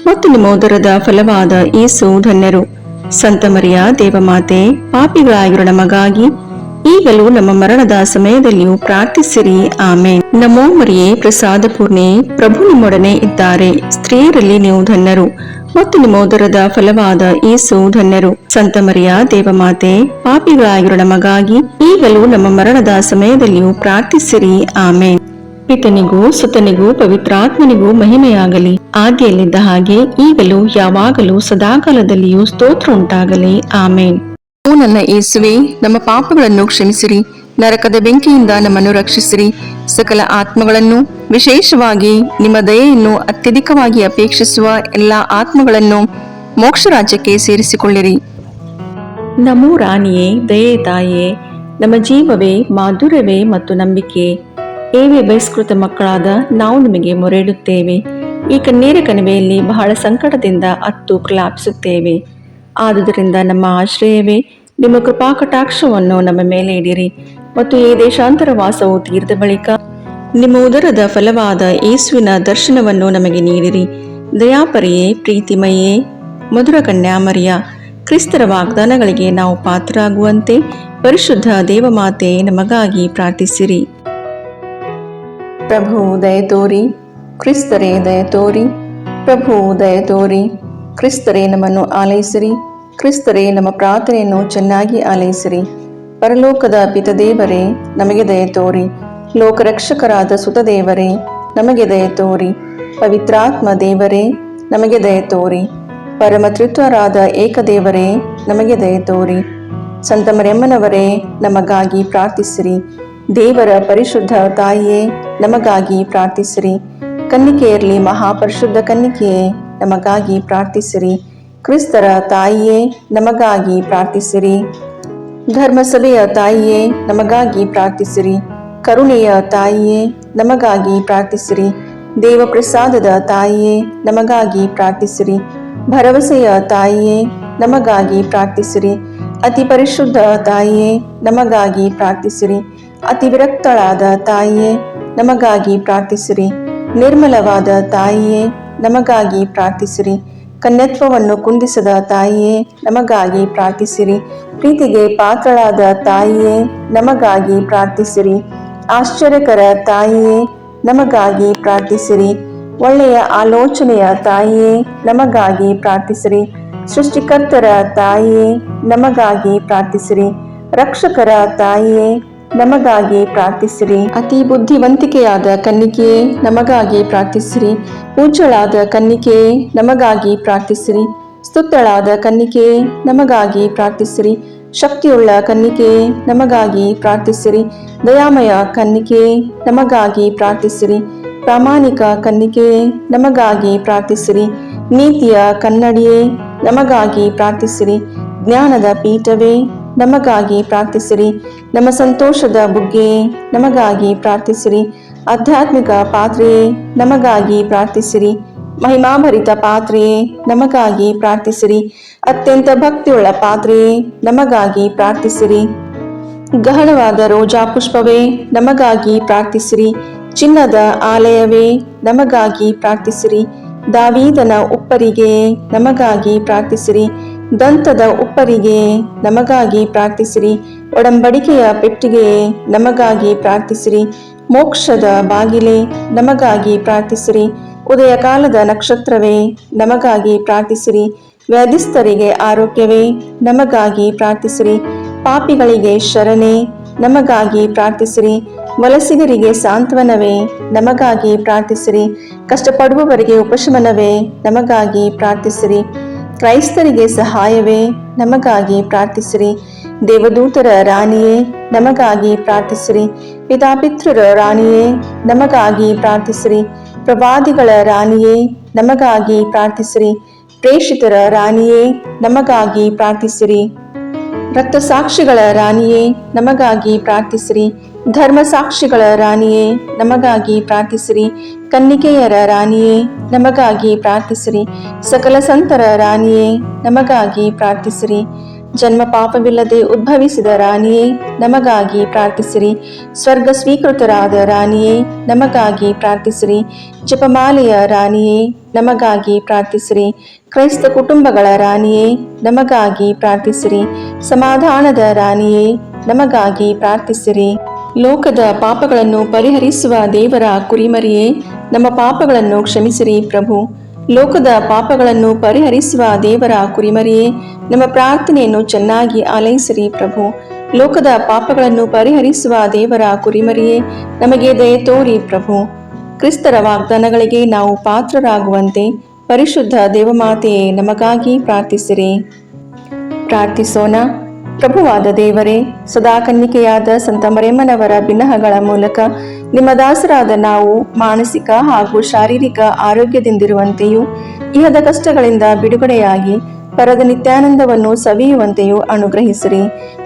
ಮತ್ತು ನಿಮ್ಮ ಉದರದ ಫಲವಾದ ಯೇಸು ಧನ್ಯರು. ಸಂತ ಮರಿಯ ದೇವಮಾತೆ, ಪಾಪಿಗಳಾಗಿರೋ ನಮಗಾಗಿ ಈಗಲೂ ನಮ್ಮ ಮರಣದ ಸಮಯದಲ್ಲಿಯೂ ಪ್ರಾರ್ಥಿಸಿರಿ. ಆಮೇನ್. ನಮೋ ಮರಿಯೇ, ಪ್ರಸಾದ ಪೂರ್ಣೆ, ಪ್ರಭು ನಿಮ್ಮೊಡನೆ ಇದ್ದಾರೆ. ಸ್ತ್ರೀಯರಲ್ಲಿ ನೀವು ಧನ್ಯರು ಮತ್ತು ನಿಮ್ಮ ಉದರದ ಫಲವಾದ ಯೇಸು ಧನ್ಯರು. ಸಂತ ಮರಿಯ ದೇವಮಾತೆ, ಪಾಪಿಗಳಾಗಿರೋ ನಮಗಾಗಿ ಈಗಲೂ ನಮ್ಮ ಮರಣದ ಸಮಯದಲ್ಲಿಯೂ ಪ್ರಾರ್ಥಿಸಿರಿ. ಆಮೇನ್. ಪಿತನಿಗೂ ಸುತನಿಗೂ ಪವಿತ್ರಾತ್ಮನಿಗೂ ಮಹಿಮೆಯಾಗಲಿ, ಆದಿಯಲ್ಲಿದ್ದ ಹಾಗೆ ಈಗಲೂ ಯಾವಾಗಲೂ ಸದಾಕಾಲದಲ್ಲಿಯೂ ಸ್ತೋತ್ರ ಉಂಟಾಗಲಿ. ಆಮೇನ್. ಓ ನನ್ನ ಯೇಸುವೆ, ನಮ್ಮ ಪಾಪಗಳನ್ನು ಕ್ಷಮಿಸಿರಿ, ನರಕದ ಬೆಂಕಿಯಿಂದ ನಮ್ಮನ್ನು ರಕ್ಷಿಸಿರಿ, ಸಕಲ ಆತ್ಮಗಳನ್ನು, ವಿಶೇಷವಾಗಿ ನಿಮ್ಮ ದಯೆಯನ್ನು ಅತ್ಯಧಿಕವಾಗಿ ಅಪೇಕ್ಷಿಸುವ ಎಲ್ಲ ಆತ್ಮಗಳನ್ನು ಮೋಕ್ಷ ರಾಜ್ಯಕ್ಕೆ ಸೇರಿಸಿಕೊಳ್ಳಿರಿ. ನಮೋ ರಾಣಿಯೇ, ದಯೆ ತಾಯೇ, ನಮ್ಮ ಜೀವವೇ, ಮಾಧುರ್ಯವೇ ಮತ್ತು ನಂಬಿಕೆ, ಏವೇ ಬಹಿಷ್ಕೃತ ಮಕ್ಕಳಾದ ನಾವು ನಿಮಗೆ ಮೊರೆಯಿಡುತ್ತೇವೆ. ಈ ಕಣ್ಣೀರ ಕಣಿವೆಯಲ್ಲಿ ಬಹಳ ಸಂಕಟದಿಂದ ಅತ್ತು ಪ್ರಲಾಪಿಸುತ್ತೇವೆ. ಆದುದರಿಂದ ನಮ್ಮ ಆಶ್ರಯವೇ, ನಿಮ್ಮ ಕೃಪಾ ಕಟಾಕ್ಷವನ್ನು ನಮ್ಮ ಮೇಲೆ ಇಡಿರಿ ಮತ್ತು ಈ ದೇಶಾಂತರ ವಾಸವು ತೀರಿದ ಬಳಿಕ ನಿಮ್ಮ ಉದರದ ಫಲವಾದ ಯೇಸುವಿನ ದರ್ಶನವನ್ನು ನಮಗೆ ನೀಡಿರಿ. ದಯಾಪರಿಯೇ, ಪ್ರೀತಿಮಯೇ, ಮಧುರ ಕನ್ಯಾಮರಿಯ, ಕ್ರಿಸ್ತರ ವಾಗ್ದಾನಗಳಿಗೆ ನಾವು ಪಾತ್ರರಾಗುವಂತೆ ಪರಿಶುದ್ಧ ದೇವಮಾತೆ ನಮಗಾಗಿ ಪ್ರಾರ್ಥಿಸಿರಿ. ಪ್ರಭು ದಯ ತೋರಿ, ಕ್ರಿಸ್ತರೇ ದಯ ತೋರಿ, ಪ್ರಭು ದಯ ತೋರಿ, ಕ್ರಿಸ್ತರೇ ನಮ್ಮನ್ನು ಆಲೈಸಿರಿ, ಕ್ರಿಸ್ತರೇ ನಮ್ಮ ಪ್ರಾರ್ಥನೆಯನ್ನು ಚೆನ್ನಾಗಿ ಆಲೈಸಿರಿ. ಪರಲೋಕದ ಪಿತದೇವರೇ, ನಮಗೆ ದಯ ತೋರಿ. ಲೋಕರಕ್ಷಕರಾದ ಸುತದೇವರೇ, ನಮಗೆ ದಯ ತೋರಿ. ಪವಿತ್ರಾತ್ಮ ದೇವರೇ, ನಮಗೆ ದಯ ತೋರಿ. ಪರಮತ್ರಿತ್ವರಾದ ಏಕದೇವರೇ, ನಮಗೆ ದಯ ತೋರಿ. ಸಂತ ಮರಿಯಮ್ಮನವರೇ, ನಮಗಾಗಿ ಪ್ರಾರ್ಥಿಸಿರಿ. ದೇವರ ಪರಿಶುದ್ಧ ತಾಯಿಯೇ, ನಮಗಾಗಿ ಪ್ರಾರ್ಥಿಸಿರಿ. ಕನ್ನಿಕೆಯರಲ್ಲಿ ಮಹಾಪರಿಶುದ್ಧ ಕನ್ನಿಕೆಯೇ, ನಮಗಾಗಿ ಪ್ರಾರ್ಥಿಸಿರಿ. ಕ್ರಿಸ್ತರ ತಾಯಿಯೇ, ನಮಗಾಗಿ ಪ್ರಾರ್ಥಿಸಿರಿ. ಧರ್ಮಸಭೆಯ ತಾಯಿಯೇ, ನಮಗಾಗಿ ಪ್ರಾರ್ಥಿಸಿರಿ. ಕರುಣೆಯ ತಾಯಿಯೇ, ನಮಗಾಗಿ ಪ್ರಾರ್ಥಿಸಿರಿ. ದೇವಪ್ರಸಾದದ ತಾಯಿಯೇ, ನಮಗಾಗಿ ಪ್ರಾರ್ಥಿಸಿರಿ. ಭರವಸೆಯ ತಾಯಿಯೇ, ನಮಗಾಗಿ ಪ್ರಾರ್ಥಿಸಿರಿ. ಅತಿ ಪರಿಶುದ್ಧ ತಾಯಿಯೇ, ನಮಗಾಗಿ ಪ್ರಾರ್ಥಿಸಿರಿ. ಅತಿ ವಿರಕ್ತಳಾದ ತಾಯಿಯೇ, ನಮಗಾಗಿ ಪ್ರಾರ್ಥಿಸಿರಿ. ನಿರ್ಮಲವಾದ ತಾಯಿಯೇ, ನಮಗಾಗಿ ಪ್ರಾರ್ಥಿಸಿರಿ. ಕನ್ಯತ್ವವನ್ನು ಕುಂದಿಸದ ತಾಯಿಯೇ, ನಮಗಾಗಿ ಪ್ರಾರ್ಥಿಸಿರಿ. ಪ್ರೀತಿಗೆ ಪಾತ್ರಳಾದ ತಾಯಿಯೇ, ನಮಗಾಗಿ ಪ್ರಾರ್ಥಿಸಿರಿ. ಆಶ್ಚರ್ಯಕರ ತಾಯಿಯೇ, ನಮಗಾಗಿ ಪ್ರಾರ್ಥಿಸಿರಿ. ಒಳ್ಳೆಯ ಆಲೋಚನೆಯ ತಾಯಿಯೇ, ನಮಗಾಗಿ ಪ್ರಾರ್ಥಿಸಿರಿ. ಸೃಷ್ಟಿಕರ್ತರ ತಾಯಿಯೇ, ನಮಗಾಗಿ ಪ್ರಾರ್ಥಿಸಿರಿ. ರಕ್ಷಕರ ತಾಯಿಯೇ, ನಮಗಾಗಿ ಪ್ರಾರ್ಥಿಸಿರಿ. ಅತಿ ಬುದ್ಧಿವಂತಿಕೆಯಾದ ಕನ್ನಿಕೆಯೇ, ನಮಗಾಗಿ ಪ್ರಾರ್ಥಿಸಿರಿ. ಪೂಜ್ಯಳಾದ ಕನ್ನಿಕೆಯೇ, ನಮಗಾಗಿ ಪ್ರಾರ್ಥಿಸಿರಿ. ಸ್ತುತ್ಯಳಾದ ಕನ್ನಿಕೆಯೇ, ನಮಗಾಗಿ ಪ್ರಾರ್ಥಿಸಿರಿ. ಶಕ್ತಿಯುಳ್ಳ ಕನ್ನಿಕೆಯೇ, ನಮಗಾಗಿ ಪ್ರಾರ್ಥಿಸಿರಿ. ದಯಾಮಯ ಕನ್ನಿಕೆಯೇ, ನಮಗಾಗಿ ಪ್ರಾರ್ಥಿಸಿರಿ. ಪ್ರಾಮಾಣಿಕ ಕನ್ನಿಕೆಯೇ, ನಮಗಾಗಿ ಪ್ರಾರ್ಥಿಸಿರಿ. ನೀತಿಯ ಕನ್ನಡಿಯೇ, ನಮಗಾಗಿ ಪ್ರಾರ್ಥಿಸಿರಿ. ಜ್ಞಾನದ ಪೀಠವೇ, ನಮಗಾಗಿ ಪ್ರಾರ್ಥಿಸಿರಿ. ನಮ್ಮ ಸಂತೋಷದ ಬುಗ್ಗೆಯೇ, ನಮಗಾಗಿ ಪ್ರಾರ್ಥಿಸಿರಿ. ಆಧ್ಯಾತ್ಮಿಕ ಪಾತ್ರೆಯೇ, ನಮಗಾಗಿ ಪ್ರಾರ್ಥಿಸಿರಿ. ಮಹಿಮಾಭರಿತ ಪಾತ್ರೆಯೇ, ನಮಗಾಗಿ ಪ್ರಾರ್ಥಿಸಿರಿ. ಅತ್ಯಂತ ಭಕ್ತಿಯುಳ್ಳ ಪಾತ್ರೆಯೇ, ನಮಗಾಗಿ ಪ್ರಾರ್ಥಿಸಿರಿ. ಗಹನವಾದ ರೋಜಾ ಪುಷ್ಪವೇ, ನಮಗಾಗಿ ಪ್ರಾರ್ಥಿಸಿರಿ. ಚಿನ್ನದ ಆಲಯವೇ, ನಮಗಾಗಿ ಪ್ರಾರ್ಥಿಸಿರಿ. ದಾವೀದನ ಉಪ್ಪರಿಗೆಯೇ, ನಮಗಾಗಿ ಪ್ರಾರ್ಥಿಸಿರಿ. ದಂತದ ಉಪ್ಪರಿಗೆಯೇ, ನಮಗಾಗಿ ಪ್ರಾರ್ಥಿಸಿರಿ. ಒಡಂಬಡಿಕೆಯ ಪೆಟ್ಟಿಗೆಯೇ, ನಮಗಾಗಿ ಪ್ರಾರ್ಥಿಸಿರಿ. ಮೋಕ್ಷದ ಬಾಗಿಲೇ, ನಮಗಾಗಿ ಪ್ರಾರ್ಥಿಸಿರಿ. ಉದಯ ಕಾಲದ ನಕ್ಷತ್ರವೇ, ನಮಗಾಗಿ ಪ್ರಾರ್ಥಿಸಿರಿ. ವ್ಯಾಧಿಸ್ಥರಿಗೆ ಆರೋಗ್ಯವೇ, ನಮಗಾಗಿ ಪ್ರಾರ್ಥಿಸಿರಿ. ಪಾಪಿಗಳಿಗೆ ಶರಣೆ, ನಮಗಾಗಿ ಪ್ರಾರ್ಥಿಸಿರಿ. ವಲಸಿಗರಿಗೆ ಸಾಂತ್ವನವೇ, ನಮಗಾಗಿ ಪ್ರಾರ್ಥಿಸಿರಿ. ಕಷ್ಟಪಡುವವರಿಗೆ ಉಪಶಮನವೇ, ನಮಗಾಗಿ ಪ್ರಾರ್ಥಿಸಿರಿ. ಕ್ರೈಸ್ತರಿಗೆ ಸಹಾಯವೇ, ನಮಗಾಗಿ ಪ್ರಾರ್ಥಿಸಿರಿ. ದೇವದೂತರ ರಾಣಿಯೇ, ನಮಗಾಗಿ ಪ್ರಾರ್ಥಿಸಿರಿ. ಪಿತಾಪಿತೃರ ರಾಣಿಯೇ, ನಮಗಾಗಿ ಪ್ರಾರ್ಥಿಸಿರಿ. ಪ್ರವಾದಿಗಳ ರಾಣಿಯೇ, ನಮಗಾಗಿ ಪ್ರಾರ್ಥಿಸಿರಿ. ಪ್ರೇಷಿತರ ರಾಣಿಯೇ, ನಮಗಾಗಿ ಪ್ರಾರ್ಥಿಸಿರಿ. ರಕ್ತಸಾಕ್ಷಿಗಳ ರಾಣಿಯೇ, ನಮಗಾಗಿ ಪ್ರಾರ್ಥಿಸಿರಿ. ಧರ್ಮಸಾಕ್ಷಿಗಳ ರಾಣಿಯೇ, ನಮಗಾಗಿ ಪ್ರಾರ್ಥಿಸಿರಿ. ಕನ್ನಿಕೆಯರ ರಾಣಿಯೇ, ನಮಗಾಗಿ ಪ್ರಾರ್ಥಿಸಿರಿ. ಸಕಲ ಸಂತರ ರಾಣಿಯೇ, ನಮಗಾಗಿ ಪ್ರಾರ್ಥಿಸಿರಿ. ಜನ್ಮ ಪಾಪವಿಲ್ಲದೆ ಉದ್ಭವಿಸಿದ ರಾಣಿಯೇ, ನಮಗಾಗಿ ಪ್ರಾರ್ಥಿಸಿರಿ. ಸ್ವರ್ಗ ಸ್ವೀಕೃತರಾದ ರಾಣಿಯೇ, ನಮಗಾಗಿ ಪ್ರಾರ್ಥಿಸಿರಿ. ಜಪಮಾಲೆಯ ರಾಣಿಯೇ, ನಮಗಾಗಿ ಪ್ರಾರ್ಥಿಸಿರಿ. ಕ್ರೈಸ್ತ ಕುಟುಂಬಗಳ ರಾಣಿಯೇ, ನಮಗಾಗಿ ಪ್ರಾರ್ಥಿಸಿರಿ. ಸಮಾಧಾನದ ರಾಣಿಯೇ, ನಮಗಾಗಿ ಪ್ರಾರ್ಥಿಸಿರಿ. ಲೋಕದ ಪಾಪಗಳನ್ನು ಪರಿಹರಿಸುವ ದೇವರ ಕುರಿಮರಿಯೇ, ನಮ್ಮ ಪಾಪಗಳನ್ನು ಕ್ಷಮಿಸಿರಿ ಪ್ರಭು. ಲೋಕದ ಪಾಪಗಳನ್ನು ಪರಿಹರಿಸುವ ದೇವರ ಕುರಿಮರಿಯೇ, ನಮ್ಮ ಪ್ರಾರ್ಥನೆಯನ್ನು ಚೆನ್ನಾಗಿ ಆಲೈಸಿರಿ ಪ್ರಭು. ಲೋಕದ ಪಾಪಗಳನ್ನು ಪರಿಹರಿಸುವ ದೇವರ ಕುರಿಮರಿಯೇ, ನಮಗೆ ದಯೆ ತೋರಿ ಪ್ರಭು. ಕ್ರಿಸ್ತರ ವಾಗ್ದಾನಗಳಿಗೆ ನಾವು ಪಾತ್ರರಾಗುವಂತೆ ಪರಿಶುದ್ಧ ದೇವಮಾತೆಯೇ, ನಮಗಾಗಿ ಪ್ರಾರ್ಥಿಸಿರಿ. ಪ್ರಾರ್ಥಿಸೋಣ. ಪ್ರಭುವಾದ ದೇವರೇ, ಸದಾ ಕನ್ನಿಕೆಯಾದ ಸಂತ ಮರಿಯಮ್ಮನವರ ಬಿನ್ನಹಗಳ ಮೂಲಕ ನಿಮ್ಮ ದಾಸರಾದ ನಾವು ಮಾನಸಿಕ ಹಾಗೂ ಶಾರೀರಿಕ ಆರೋಗ್ಯದಿಂದಿರುವಂತೆಯೂ ಇಹದ ಕಷ್ಟಗಳಿಂದ ಬಿಡುಗಡೆಯಾಗಿ ಪರದ ನಿತ್ಯಾನಂದವನ್ನು ಸವಿಯುವಂತೆಯೂ ಅನುಗ್ರಹಿಸಿರಿ.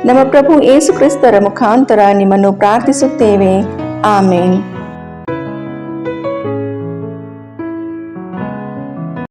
ನಮ್ಮ ಪ್ರಭು ಯೇಸು ಕ್ರಿಸ್ತರ ಮುಖಾಂತರ ನಿಮ್ಮನ್ನು ಪ್ರಾರ್ಥಿಸುತ್ತೇವೆ. ಆಮೇನ್.